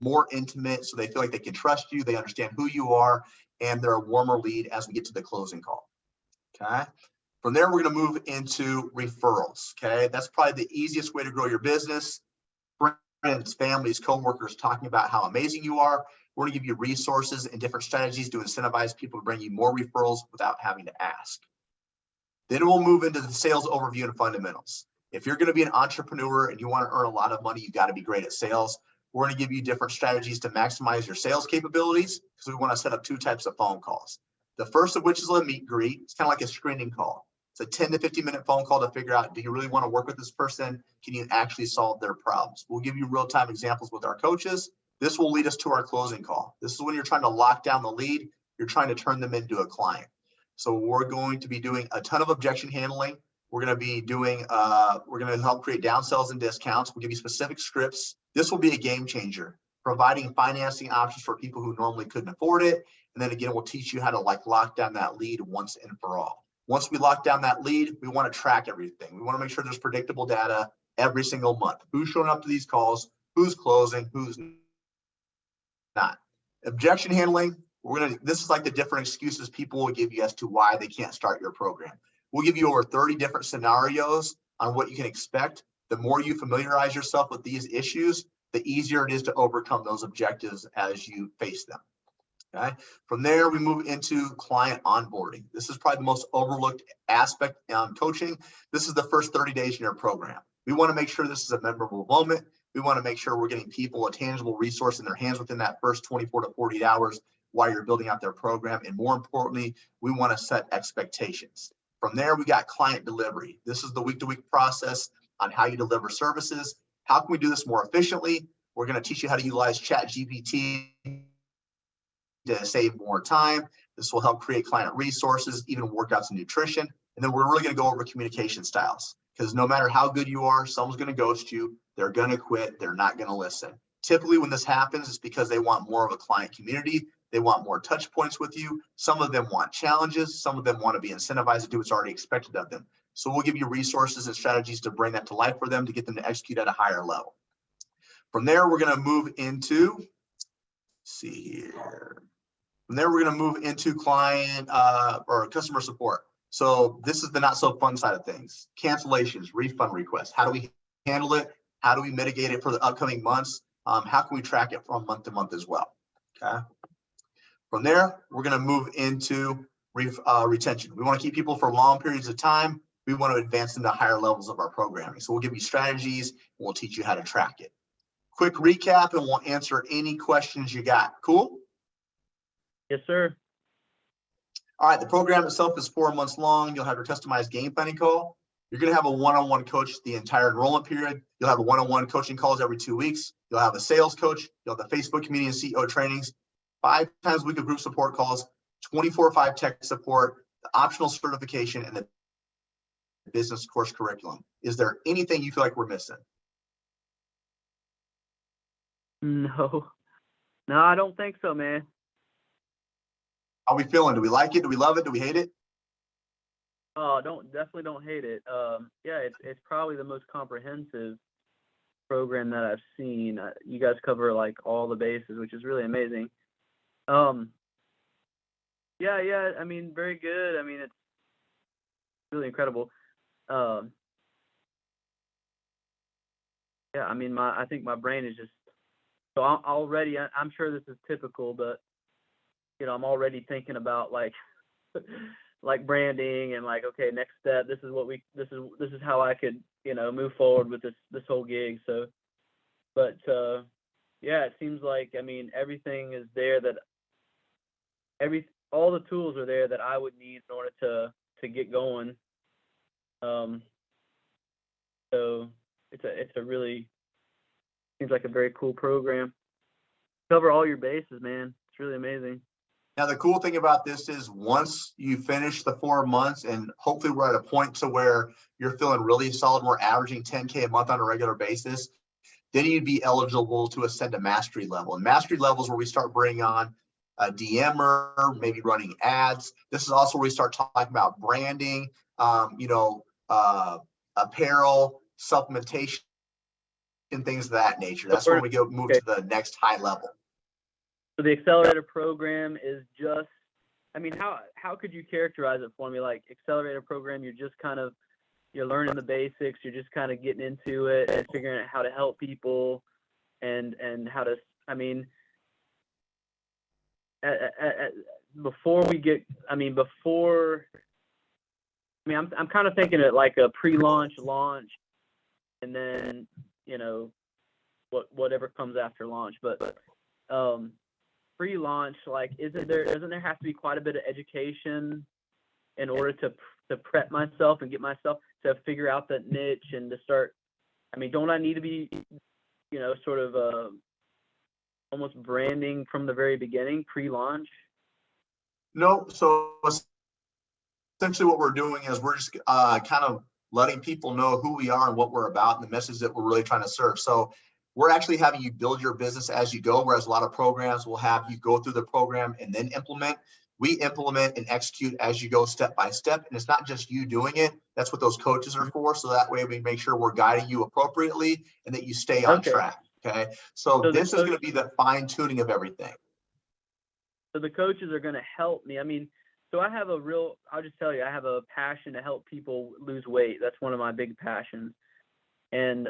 more intimate, so they feel like they can trust you, they understand who you are, and they're a warmer lead as we get to the closing call. Okay. From there, we're going to move into referrals. Okay. That's probably the easiest way to grow your business. Friends, families, coworkers talking about how amazing you are. We're going to give you resources and different strategies to incentivize people to bring you more referrals without having to ask. Then we'll move into the sales overview and fundamentals. If you're going to be an entrepreneur and you want to earn a lot of money, you've got to be great at sales. We're going to give you different strategies to maximize your sales capabilities, because we want to set up 2 types of phone calls. The first of which is a meet greet. It's kind of like a screening call. It's a 10 to 15 minute phone call to figure out, do you really want to work with this person? Can you actually solve their problems? We'll give you real-time examples with our coaches. This will lead us to our closing call. This is when you're trying to lock down the lead. You're trying to turn them into a client. So we're going to be doing a ton of objection handling. We're going to be doing, we're going to help create downsells and discounts. We'll give you specific scripts. This will be a game changer, providing financing options for people who normally couldn't afford it. And then again, we'll teach you how to lock down that lead once and for all. Once we lock down that lead, we want to track everything. We want to make sure there's predictable data every single month. Who's showing up to these calls, who's closing, who's not. Objection handling, this is like the different excuses people will give you as to why they can't start your program. We'll give you over 30 different scenarios on what you can expect. The more you familiarize yourself with these issues, the easier it is to overcome those objectives as you face them. Okay. From there, we move into client onboarding. This is probably the most overlooked aspect on coaching. This is the first 30 days in your program. We want to make sure this is a memorable moment. We want to make sure we're getting people a tangible resource in their hands within that first 24 to 48 hours while you're building out their program. And more importantly, we want to set expectations. From there, we got client delivery. This is the week-to-week process on how you deliver services. How can we do this more efficiently? We're going to teach you how to utilize ChatGPT to save more time. This will help create client resources, even workouts and nutrition. And then we're really going to go over communication styles, because no matter how good you are, someone's going to ghost you. They're going to quit. They're not going to listen. Typically, when this happens, it's because they want more of a client community. They want more touch points with you. Some of them want challenges. Some of them want to be incentivized to do what's already expected of them. So we'll give you resources and strategies to bring that to life for them, to get them to execute at a higher level. From there, we're going to move into, From there, we're going to move into client or customer support. So this is the not so fun side of things. Cancellations, refund requests. How do we handle it? How do we mitigate it for the upcoming months? How can we track it from month to month as well? Okay. From there, we're going to move into retention. We want to keep people for long periods of time. We want to advance them to higher levels of our programming. So we'll give you strategies, and we'll teach you how to track it. Quick recap, and we'll answer any questions you got. Cool? Yes, sir. All right, the program itself is 4 months long. You'll have your customized game planning call. You're going to have a one-on-one coach the entire enrollment period. You'll have a one-on-one coaching calls every 2 weeks. You'll have a sales coach. You'll have the Facebook community and CEO trainings, 5 times a week of group support calls, 24/5 tech support, the optional certification, and the business course curriculum. Is there anything you feel like we're missing? No, I don't think so, man. How are we feeling? Do we like it? Do we love it? Do we hate it? Oh, definitely don't hate it. Yeah, it's probably the most comprehensive program that I've seen. You guys cover like all the bases, which is really amazing. Yeah. I mean, very good. I mean, it's really incredible. Yeah. I mean, I think my brain is just so already. I'm sure this is typical, but I'm already thinking about like like branding and like, okay, next step. This is how I could move forward with this whole gig. So, but yeah, it seems like, I mean, everything is there all the tools are there that I would need in order to get going. So it's a really, seems like a very cool program. Cover all your bases, man. It's really amazing. Now, the cool thing about this is once you finish the 4 months, and hopefully we're at a point to where you're feeling really solid, we're averaging 10K a month on a regular basis, then you'd be eligible to ascend to mastery level. And mastery level is where we start bringing on a DMer, maybe running ads. This is also where we start talking about branding, apparel, supplementation, and things of that nature. That's when we move to the next high level. So the accelerator program is just, I mean, how could you characterize it for me? Like, accelerator program, you're learning the basics, you're just kind of getting into it and figuring out how to help people and how to, I mean, I'm kind of thinking it like a pre-launch, launch, and then, whatever comes after launch. But pre-launch, like, doesn't there have to be quite a bit of education in order to prep myself and get myself to figure out that niche and to start? I mean, don't I need to be, sort of almost branding from the very beginning, pre-launch? No. So essentially what we're doing is we're just kind of letting people know who we are and what we're about and the message that we're really trying to serve. So we're actually having you build your business as you go, whereas a lot of programs will have you go through the program and then implement. We implement and execute as you go, step by step. And it's not just you doing it. That's what those coaches are for. So that way we make sure we're guiding you appropriately and that you stay on track. Okay. So this is going to be the fine tuning of everything. So the coaches are going to help me. I mean, so I'll just tell you, I have a passion to help people lose weight. That's one of my big passions. And,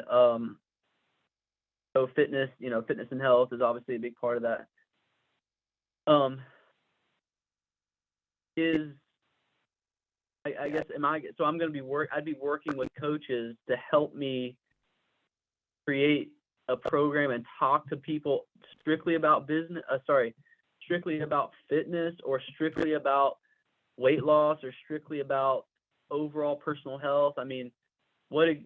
so fitness and health is obviously a big part of that. I guess, so I'm going to I'd be working with coaches to help me create a program and talk to people strictly about strictly about fitness, or strictly about weight loss, or strictly about overall personal health? I mean, what is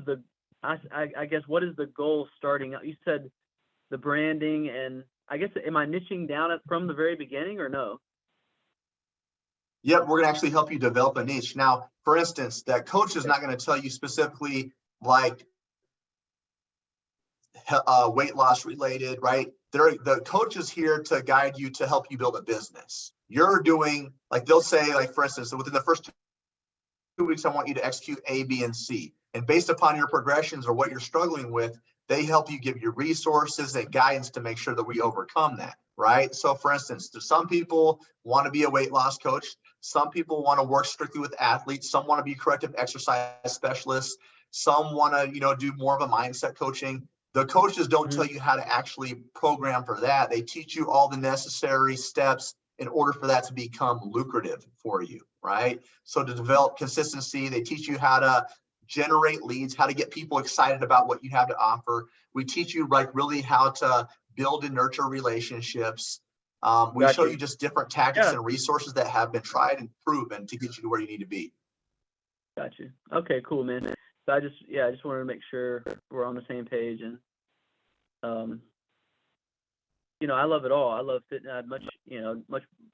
the, I guess, what is the goal starting out? You said the branding, and I guess, am I niching down it from the very beginning, or no? Yep, we're gonna actually help you develop a niche. Now, for instance, that coach is not gonna tell you specifically like weight loss related, right? The coach is here to guide you to help you build a business. You're doing, like, they'll say, like, for instance, within the first 2 weeks, I want you to execute A, B, and C. And based upon your progressions or what you're struggling with, they help you, give you resources and guidance to make sure that we overcome that, right? So for instance, some people want to be a weight loss coach. Some people want to work strictly with athletes. Some want to be corrective exercise specialists. Some want to, do more of a mindset coaching. The coaches don't tell you how to actually program for that. They teach you all the necessary steps in order for that to become lucrative for you, right? So to develop consistency, they teach you how to generate leads, how to get people excited about what you have to offer. We teach you, like, really how to build and nurture relationships. We show you just different tactics and resources that have been tried and proven to get you to where you need to be. Got you. Okay, cool, man. So I just wanted to make sure we're on the same page. And I love it all. I love fitness. I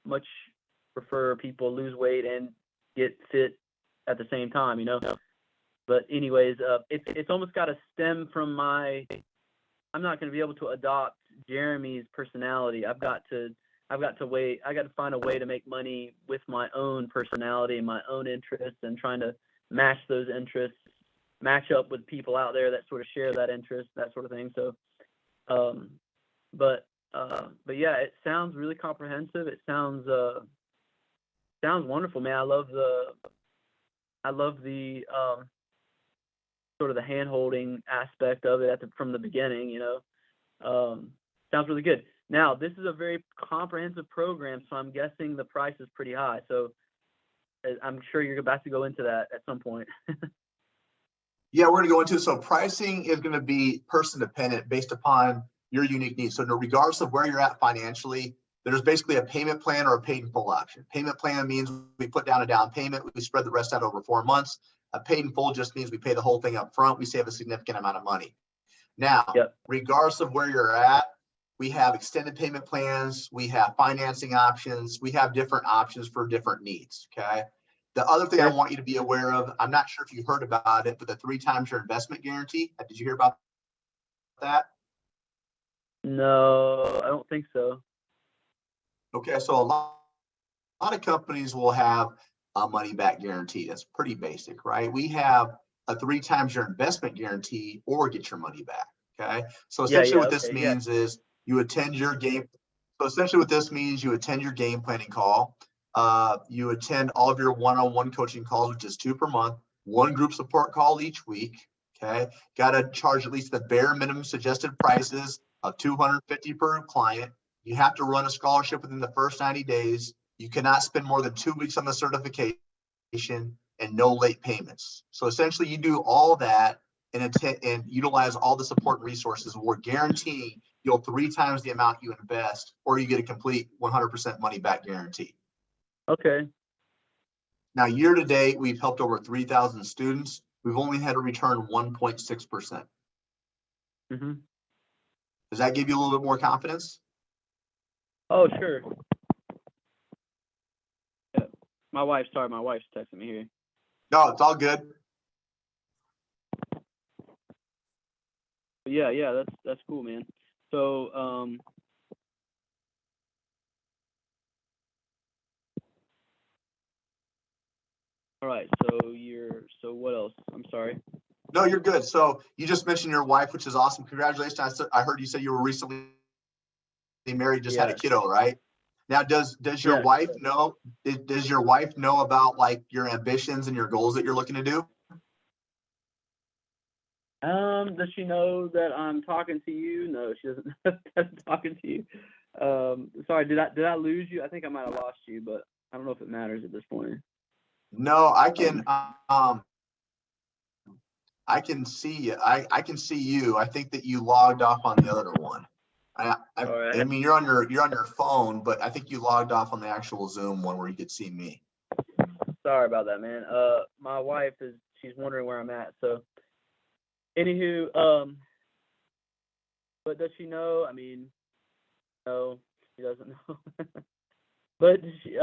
much prefer people lose weight and get fit at the same time. But anyways, it's almost got to stem from I'm not going to be able to adopt Jeremy's personality. I've got to find a way to make money with my own personality and my own interests, and trying to match those interests, match up with people out there that sort of share that interest, that sort of thing. So, but yeah, it sounds really comprehensive. It sounds wonderful, man. I love the sort of the hand-holding aspect of it from the beginning. Sounds really good. Now, this is a very comprehensive program, so I'm guessing the price is pretty high. So I'm sure you're about to go into that at some point. Yeah, we're going to go into, so pricing is going to be person dependent based upon your unique needs. So regardless of where you're at financially, there's basically a payment plan or a paid in full option. Payment plan means we put down a down payment, we spread the rest out over 4 months. A paid in full just means we pay the whole thing up front. We save a significant amount of money. Now, regardless of where you're at, we have extended payment plans, we have financing options, we have different options for different needs, okay? The other thing I want you to be aware of, I'm not sure if you heard about it, but the 3 times your investment guarantee, did you hear about that? No, I don't think so. Okay, so a lot of companies will have a money back guarantee. That's pretty basic, right? We have a 3 times your investment guarantee or get your money back, okay? So essentially what this means is you attend your game. So essentially what this means, you attend your game planning call. You attend all of your one-on-one coaching calls, which is 2 per month, 1 group support call each week. Okay. Got to charge at least the bare minimum suggested prices of $250 per client. You have to run a scholarship within the first 90 days. You cannot spend more than 2 weeks on the certification, and no late payments. So essentially you do all that and utilize all the support and resources. We're guaranteeing you'll 3 times the amount you invest, or you get a complete 100% money back guarantee. Okay. Now, year to date, we've helped over 3,000 students. We've only had a return 1.6%. Mm-hmm. Does that give you a little bit more confidence? Oh, sure. Yeah. My wife's texting me here. No, it's all good. But yeah, that's cool, man. So, all right. So what else? I'm sorry. No, you're good. So you just mentioned your wife, which is awesome. Congratulations. I heard you say you were recently married, just had a kiddo, right? Now, does your wife know? Does your wife know about, like, your ambitions and your goals that you're looking to do? Does she know that I'm talking to you? No, she doesn't. Doesn't talking to you. Sorry, did I lose you? I think I might have lost you, but I don't know if it matters at this point. No, I can. I can see you. I can see you. I think that you logged off on the other one. All right. I mean, you're on your phone, but I think you logged off on the actual Zoom one where you could see me. Sorry about that, man. My wife she's wondering where I'm at. So, anywho, but does she know? I mean, no, she doesn't know. But she,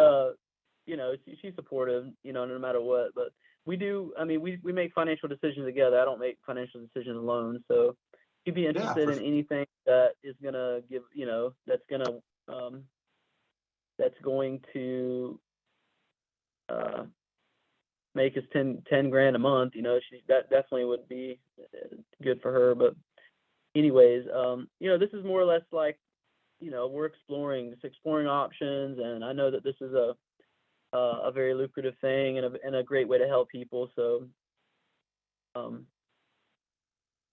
she's supportive, no matter what. But we do. I mean, we make financial decisions together. I don't make financial decisions alone. So she'd be interested in anything that is gonna give, that's going to make us 10 grand a month. That definitely would be good for her. But anyways, this is more or less like, we're exploring options, and I know that this is a very lucrative thing and a great way to help people. So,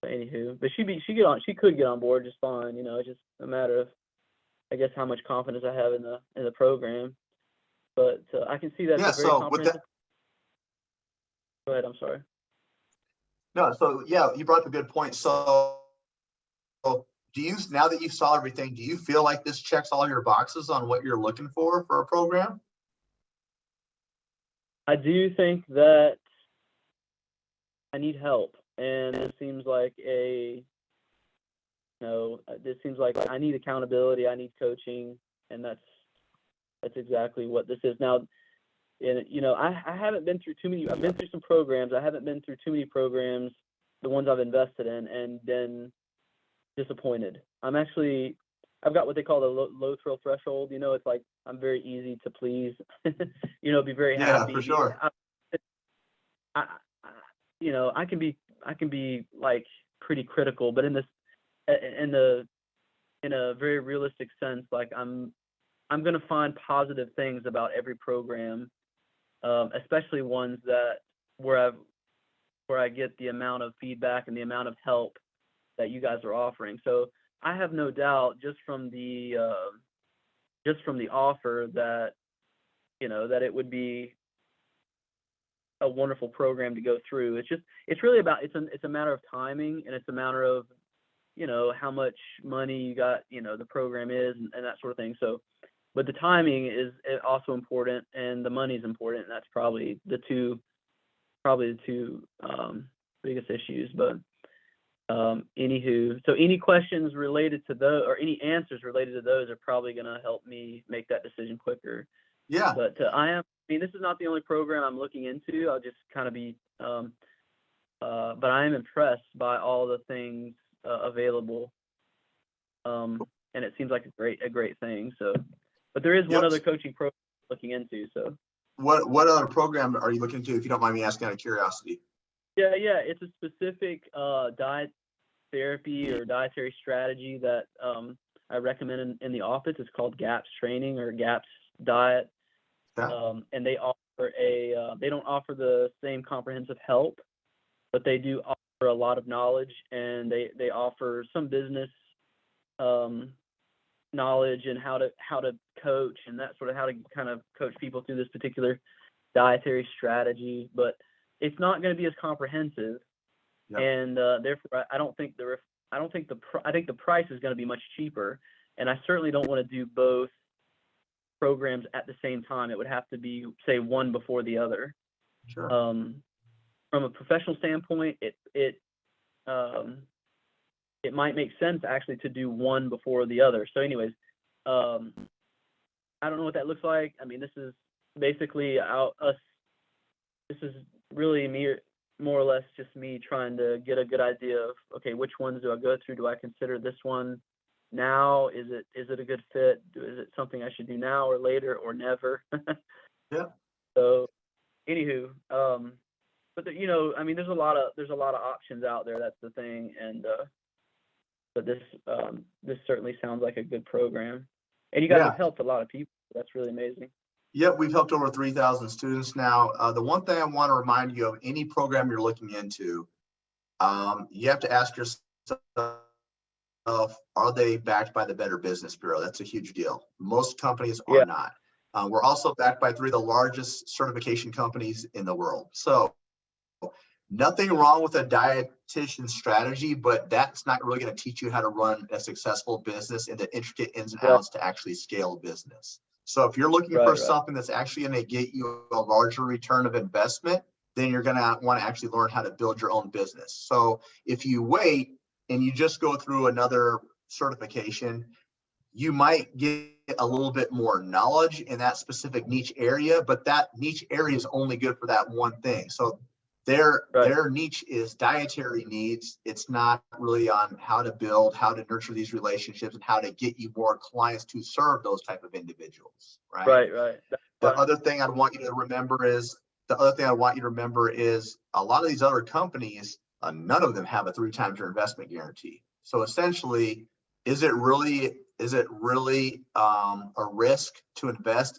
anywho, but she could get on board just fine. It's just a matter of, I guess, how much confidence I have in the program. But I can see that's a very comprehensive. Go ahead. I'm sorry. No, so yeah, you brought up a good point. So now that you saw everything, do you feel like this checks all your boxes on what you're looking for a program? I do think that I need help, and it seems like this seems like I need accountability, I need coaching, and that's exactly what this is. Now, and I haven't been through too many. I've been through some programs. I haven't been through too many programs, the ones I've invested in, and been disappointed. I've got what they call the low thrill threshold. It's like I'm very easy to please. Be very happy. Yeah, for sure. I can be like pretty critical, but in a very realistic sense, like I'm gonna find positive things about every program, especially ones where I get the amount of feedback and the amount of help that you guys are offering. So I have no doubt just from the offer that that it would be a wonderful program to go through. It's really about it's a matter of timing, and it's a matter of how much money you got, the program is, and that sort of thing. So, but the timing is also important, and the money is important, and that's probably the two biggest issues. But anywho, so any questions related to those, or any answers related to those, are probably going to help me make that decision quicker. Yeah. But this is not the only program I'm looking into. I'll just kind of be, but I am impressed by all the things available, and it seems like a great thing. So, but there is one other coaching program I'm looking into. So, what other program are you looking into, if you don't mind me asking out of curiosity? Yeah, it's a specific diet therapy or dietary strategy that I recommend in the office. It's called GAPS Training or GAPS Diet. And they offer they don't offer the same comprehensive help, but they do offer a lot of knowledge, and they offer some business knowledge and how to coach and that sort of, how to kind of coach people through this particular dietary strategy. But it's not going to be as comprehensive, and therefore I think the price is going to be much cheaper, and I certainly don't want to do both programs at the same time. It would have to be, say, one before the other. Sure. From a professional standpoint, it might make sense actually to do one before the other. So anyways, I don't know what that looks like. I mean, this is basically this is really me, more or less just me trying to get a good idea of, okay, which ones do I go through? Do I consider this one now? Is it a good fit? Is it something I should do now or later or never? Yeah. So anywho, but there's a lot of options out there. That's the thing. And but this certainly sounds like a good program, and you guys have helped a lot of people. That's really amazing. Yep, we've helped over 3,000 students now. The one thing I want to remind you of, any program you're looking into, you have to ask yourself, are they backed by the Better Business Bureau? That's a huge deal. Most companies are not. We're also backed by 3 of the largest certification companies in the world. So Nothing wrong with a dietitian strategy, but that's not really going to teach you how to run a successful business and the intricate ins and Right. outs to actually scale a business. So if you're looking for Right. something that's actually going to get you a larger return of investment, then you're going to want to actually learn how to build your own business. So if you wait and you just go through another certification, you might get a little bit more knowledge in that specific niche area, but that niche area is only good for that one thing. So their niche is dietary needs. It's not really on how to build, how to nurture these relationships, and how to get you more clients to serve those type of individuals, right? Right. The other thing I'd want you to remember is a lot of these other companies, none of them have a 3 times your investment guarantee. So essentially, is it really a risk to invest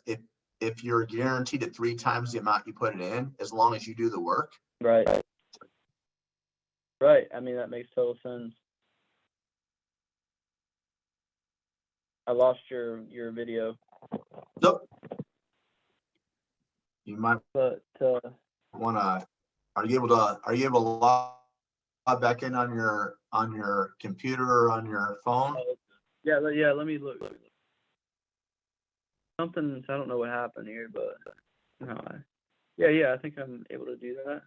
if you're guaranteed at 3 times the amount you put it in, as long as you do the work? Right. I mean, that makes total sense. I lost your video, Nope. You might but want to. Are you able to log back in on your computer or on your phone? yeah. Let me look. Something, I don't know what happened here, but no, yeah. I think I'm able to do that.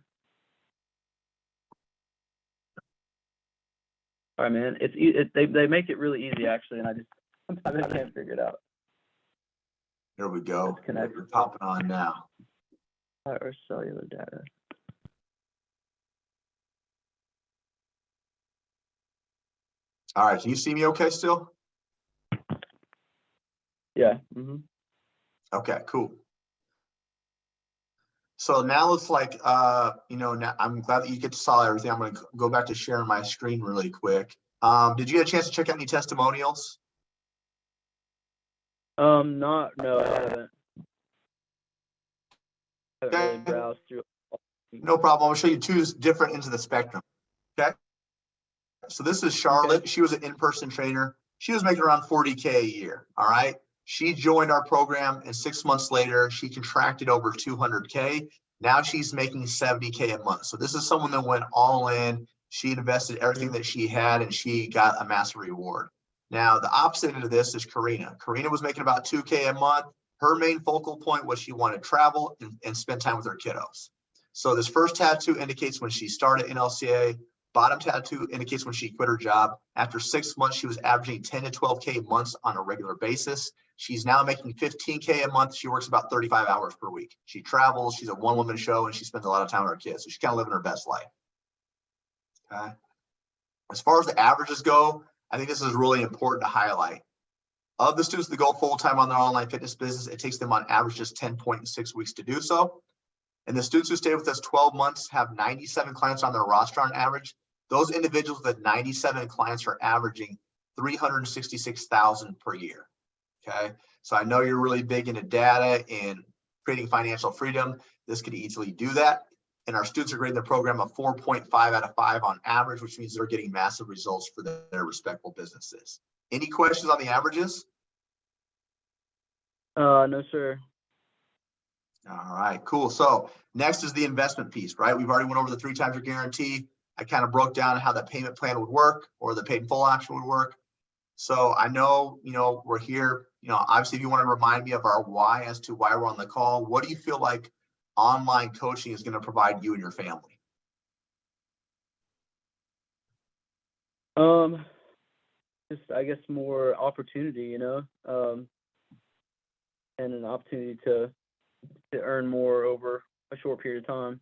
All right, man. They make it really easy actually, and sometimes I can't figure it out. Here we go. Let's connect. You're popping on now. Or cellular data. All right. Can you see me okay still? Yeah. Okay, cool. So now it's like, now I'm glad that you get to saw everything. I'm going to go back to sharing my screen really quick. Did you get a chance to check out any testimonials? No, I haven't. Okay. Really browsed through. No problem. I'm going to show you 2 different ends of the spectrum. Okay. So this is Charlotte. Okay. She was an in-person trainer. She was making around 40K a year. All right. She joined our program, and 6 months later, she contracted over 200K. Now she's making 70K a month. So this is someone that went all in. She invested everything that she had, and she got a massive reward. Now, the opposite of this is Karina. Karina was making about 2K a month. Her main focal point was she wanted to travel and spend time with her kiddos. So this first tattoo indicates when she started NLCA. Bottom tattoo indicates when she quit her job. After 6 months, she was averaging 10 to 12K months on a regular basis. She's now making 15K a month. She works about 35 hours per week. She travels. She's a one-woman show, and she spends a lot of time with her kids. So she's kind of living her best life. Okay. As far as the averages go, I think this is really important to highlight. Of the students that go full-time on their online fitness business, it takes them on average just 10.6 weeks to do so. And the students who stay with us 12 months have 97 clients on their roster on average. Those individuals with 97 clients are averaging $366,000 per year. Okay. So I know you're really big into data and creating financial freedom. This could easily do that. And our students are grading the program a 4.5 out of 5 on average, which means they're getting massive results for their respectable businesses. Any questions on the averages? No, sir. All right, cool. So next is the investment piece, right? We've already went over the 3 times your guarantee. I kind of broke down how the payment plan would work, or the paid in full option would work. So I know, we're here, obviously if you want to remind me of our why as to why we're on the call, what do you feel like online coaching is going to provide you and your family? Just, I guess, more opportunity, and an opportunity to earn more over a short period of time.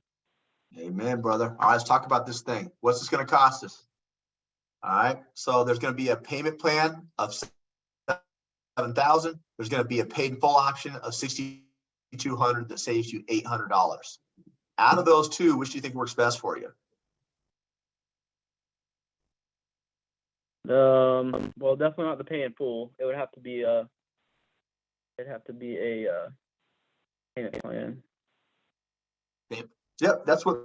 Amen, brother. All right, let's talk about this thing. What's this going to cost us? All right, so there's going to be a payment plan of $7,000. There's going to be a paid in full option of $6,200 that saves you $800. Out of those 2, which do you think works best for you? Well, definitely not the pay in full. It would have to be a payment plan. Yep, that's what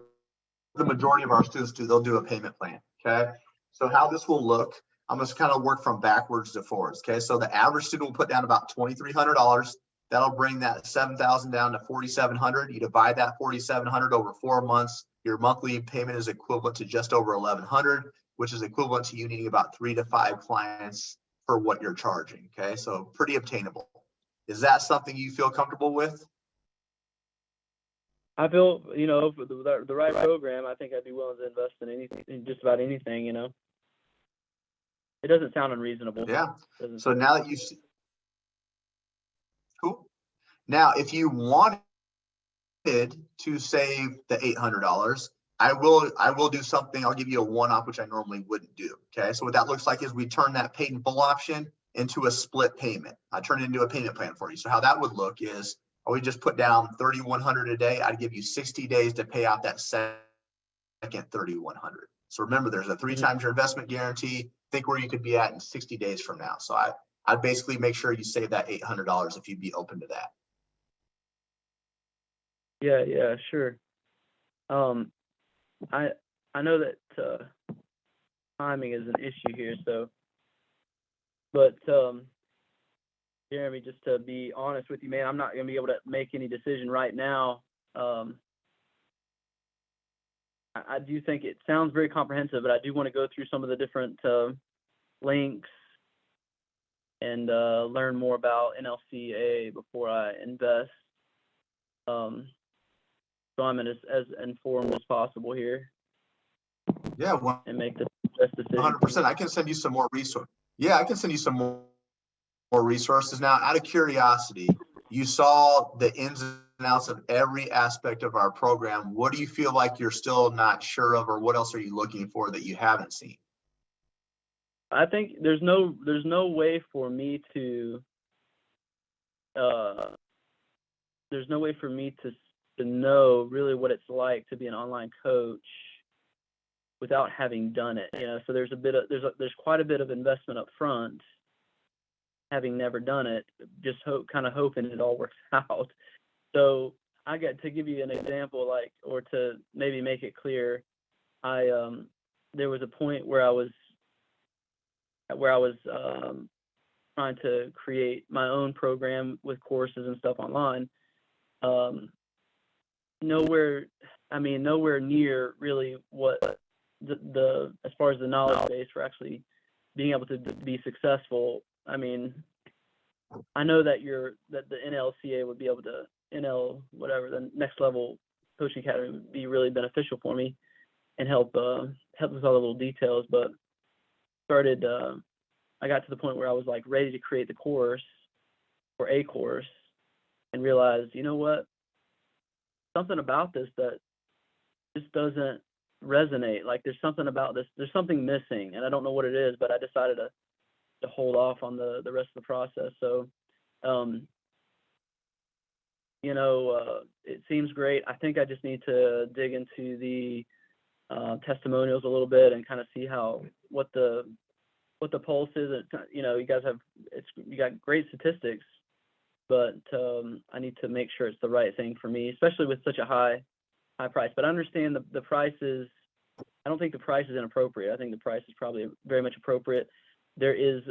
the majority of our students do. They'll do a payment plan. Okay. So how this will look, I'm just kind of work from backwards to forwards. Okay. So the average student will put down about $2,300. That'll bring that $7,000 down to $4,700. You divide that $4,700 over 4 months. Your monthly payment is equivalent to just over 1,100, which is equivalent to you needing about 3 to 5 clients for what you're charging. Okay, so pretty obtainable. Is that something you feel comfortable with? I feel, for the right program, I think I'd be willing to invest in anything, in just about anything. It doesn't sound unreasonable. Yeah. Doesn't So sound- now that cool. Now, if you wanted to save the $800, I will do something. I'll give you a one-off, which I normally wouldn't do. Okay. So what that looks like is we turn that paid in full option into a split payment. I turn it into a payment plan for you. So how that would look is, we just put down 3,100 a day. I'd give you 60 days to pay out that second 3,100. So remember, there's a 3 times your investment guarantee. Think where you could be at in 60 days from now. So I'd basically make sure you save that $800 if you'd be open to that. Yeah, sure. I know that timing is an issue here, but Jeremy, just to be honest with you, man, I'm not gonna be able to make any decision right now. I do think it sounds very comprehensive, but I do want to go through some of the different links and learn more about NLCA before I invest. So I'm as informed as possible here. Yeah, and make the best decision. 100%. I can send you some more resources. Yeah, I can send you some more resources. Now, out of curiosity, you saw the ins and outs of every aspect of our program. What do you feel like you're still not sure of, or what else are you looking for that you haven't seen? I think there's no way for me to know really what it's like to be an online coach without having done it. So there's quite a bit of investment up front, having never done it, just hoping it all works out. So I got to give you an example, or to maybe make it clear. There was a point where I was trying to create my own program with courses and stuff online. Nowhere near really what the as far as the knowledge base for actually being able to be successful. I mean, I know that the NLCA would be able to, the Next Level Coaching Academy would be really beneficial for me and help with all the little details. But I got to the point where I was like ready to create the course or a course and realized, you know what, something about this that just doesn't resonate. Like there's something about this, there's something missing, and I don't know what it is, but I decided to hold off on the rest of the process. So, it seems great. I think I just need to dig into the testimonials a little bit and kind of see what the pulse is. You guys you got great statistics, but I need to make sure it's the right thing for me, especially with such a high price. But I understand the price is, I don't think the price is inappropriate. I think the price is probably very much appropriate. There is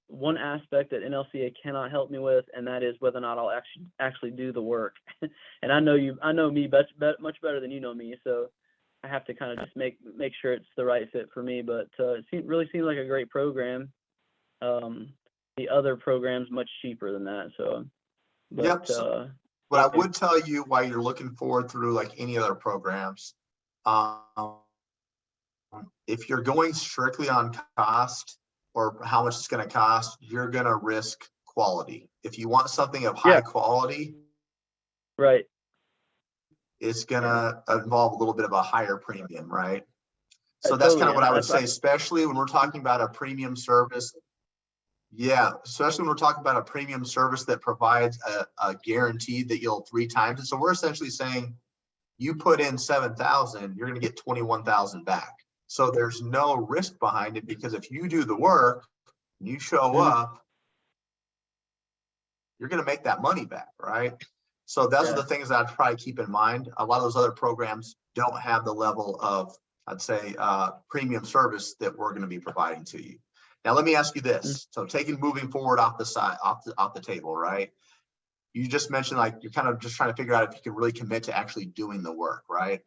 one aspect that NLCA cannot help me with, and that is whether or not I'll actually do the work. And I know me much better than you know me, so I have to kind of just make sure it's the right fit for me. But it really seems like a great program. The other program's much cheaper than that. So, but, yep. But I would tell you, while you're looking forward through like any other programs, if you're going strictly on cost or how much it's going to cost, you're going to risk quality. If you want something of high quality, right, it's going to involve a little bit of a higher premium, right? So that's kind of what I would say, especially when we're talking about a premium service. Yeah, especially when we're talking about a premium service that provides a guarantee that you'll 3 times it. So we're essentially saying you put in 7,000, you're going to get 21,000 back. So there's no risk behind it, because if you do the work, you show up, you're going to make that money back, right? So those are the things that I'd probably keep in mind. A lot of those other programs don't have the level of, I'd say, premium service that we're going to be providing to you. Now, let me ask you this. So moving forward off the table, right? You just mentioned like you're kind of just trying to figure out if you can really commit to actually doing the work, right?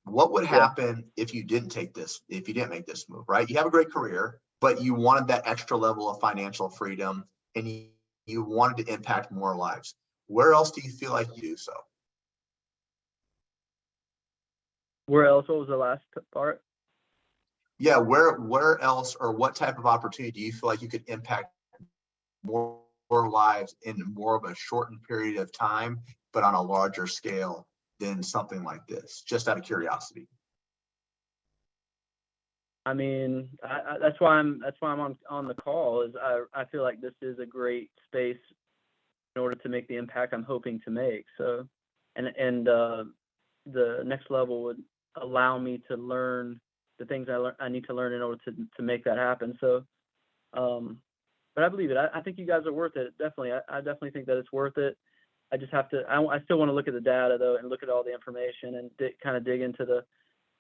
What would Yeah. happen if you didn't make this move, right? You have a great career, but you wanted that extra level of financial freedom and you wanted to impact more lives. Where else do you feel like you do so? Where else? What was the last part? Yeah, where else or what type of opportunity do you feel like you could impact more lives in more of a shortened period of time, but on a larger scale than something like this? Just out of curiosity. I mean, that's why I'm on the call. Is I feel like this is a great space in order to make the impact I'm hoping to make. So, and the next level would allow me to learn the things I need to learn in order to make that happen. So, but I believe it. I think you guys are worth it. Definitely. I definitely think that it's worth it. I just have to, I still want to look at the data though, and look at all the information and kind of dig into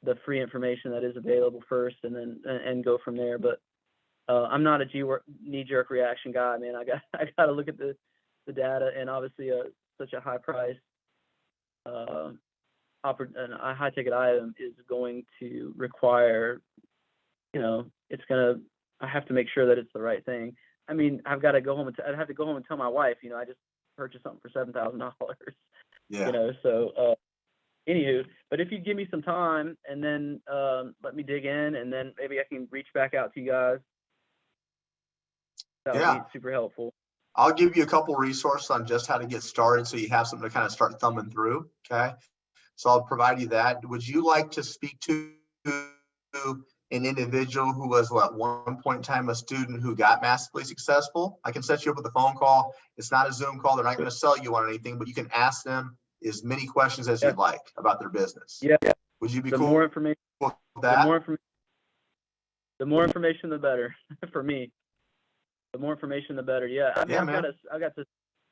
the free information that is available first, and then and go from there. But I'm not a knee-jerk reaction guy, man. I got to look at the data, and obviously such a high price a high ticket item is going to require, I have to make sure that it's the right thing. I mean, I've got to go home I'd have to go home and tell my wife, I just purchased something for $7,000. Yeah. So anywho, but if you give me some time and then let me dig in, and then maybe I can reach back out to you guys, that would be super helpful. I'll give you a couple resources on just how to get started so you have something to kind of start thumbing through. Okay. So I'll provide you that. Would you like to speak to an individual who was at one point in time a student who got massively successful? I can set you up with a phone call. It's not a Zoom call. They're not going to sell you on anything, but you can ask them as many questions as you'd like about their business. Yeah. Would you be the cool more information, with that? The more information, the better for me. The more information, the better. Yeah. I mean, I've got to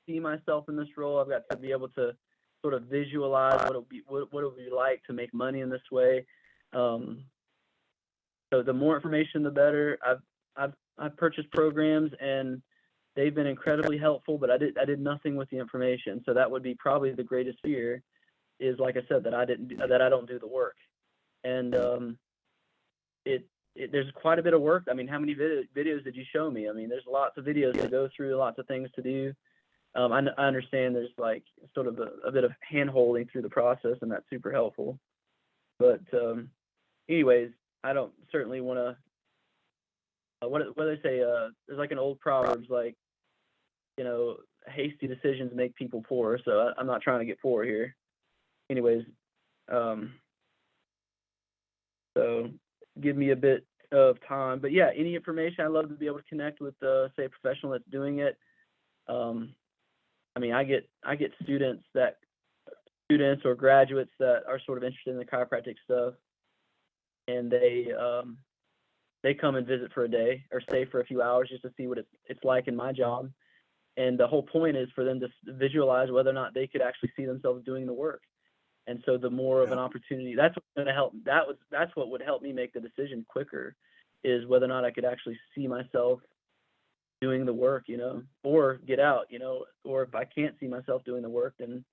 see myself in this role. I've got to be able to sort of visualize what it would be like to make money in this way. So the more information, the better. I've purchased programs and they've been incredibly helpful, but I did nothing with the information. So that would be probably the greatest fear, is, like I said, that I don't do the work. And there's quite a bit of work. I mean, how many videos did you show me? I mean, there's lots of videos to go through, lots of things to do. I understand there's like sort of a bit of hand holding through the process, and that's super helpful. But anyways, I don't certainly want to, what do they say? There's like an old proverbs, like, hasty decisions make people poor. So I'm not trying to get poor here. Anyways, so give me a bit of time. But yeah, any information, I'd love to be able to connect with, say, a professional that's doing it. I mean, I get students or graduates that are sort of interested in the chiropractic stuff, and they come and visit for a day or stay for a few hours just to see what it's like in my job. And the whole point is for them to visualize whether or not they could actually see themselves doing the work. And so the more of an opportunity, that's what's going to help. That's what would help me make the decision quicker, is whether or not I could actually see myself doing the work, or get out, or if I can't see myself doing the work, then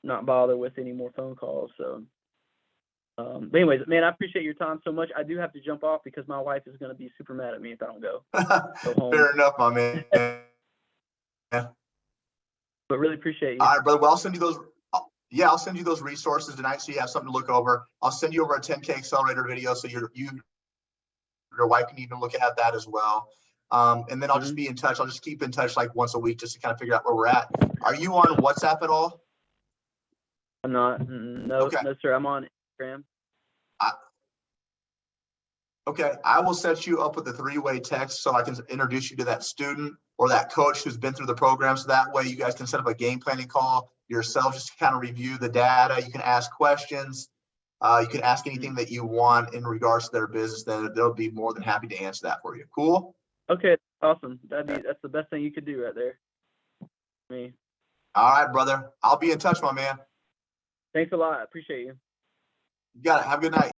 not bother with any more phone calls. So, but anyways, man, I appreciate your time so much. I do have to jump off because my wife is going to be super mad at me if I don't go home. Fair enough, my man. But really appreciate you. All right, brother. Well, I'll send you those. Yeah, I'll send you those resources tonight so you have something to look over. I'll send you over a 10K accelerator video so your wife can even look at that as well. And then I'll just be in touch. I'll just keep in touch like once a week just to kind of figure out where we're at. Are you on WhatsApp at all? I'm not. No, no, sir. I'm on Instagram. Okay, I will set you up with a 3-way text so I can introduce you to that student or that coach who's been through the program. So that way you guys can set up a game planning call yourself just to kind of review the data. You can ask questions. You can ask anything that you want in regards to their business. Then they'll be more than happy to answer that for you. Cool? Okay, awesome. That's the best thing you could do right there. Me. All right, brother. I'll be in touch, my man. Thanks a lot. I appreciate you. You got it. Have a good night.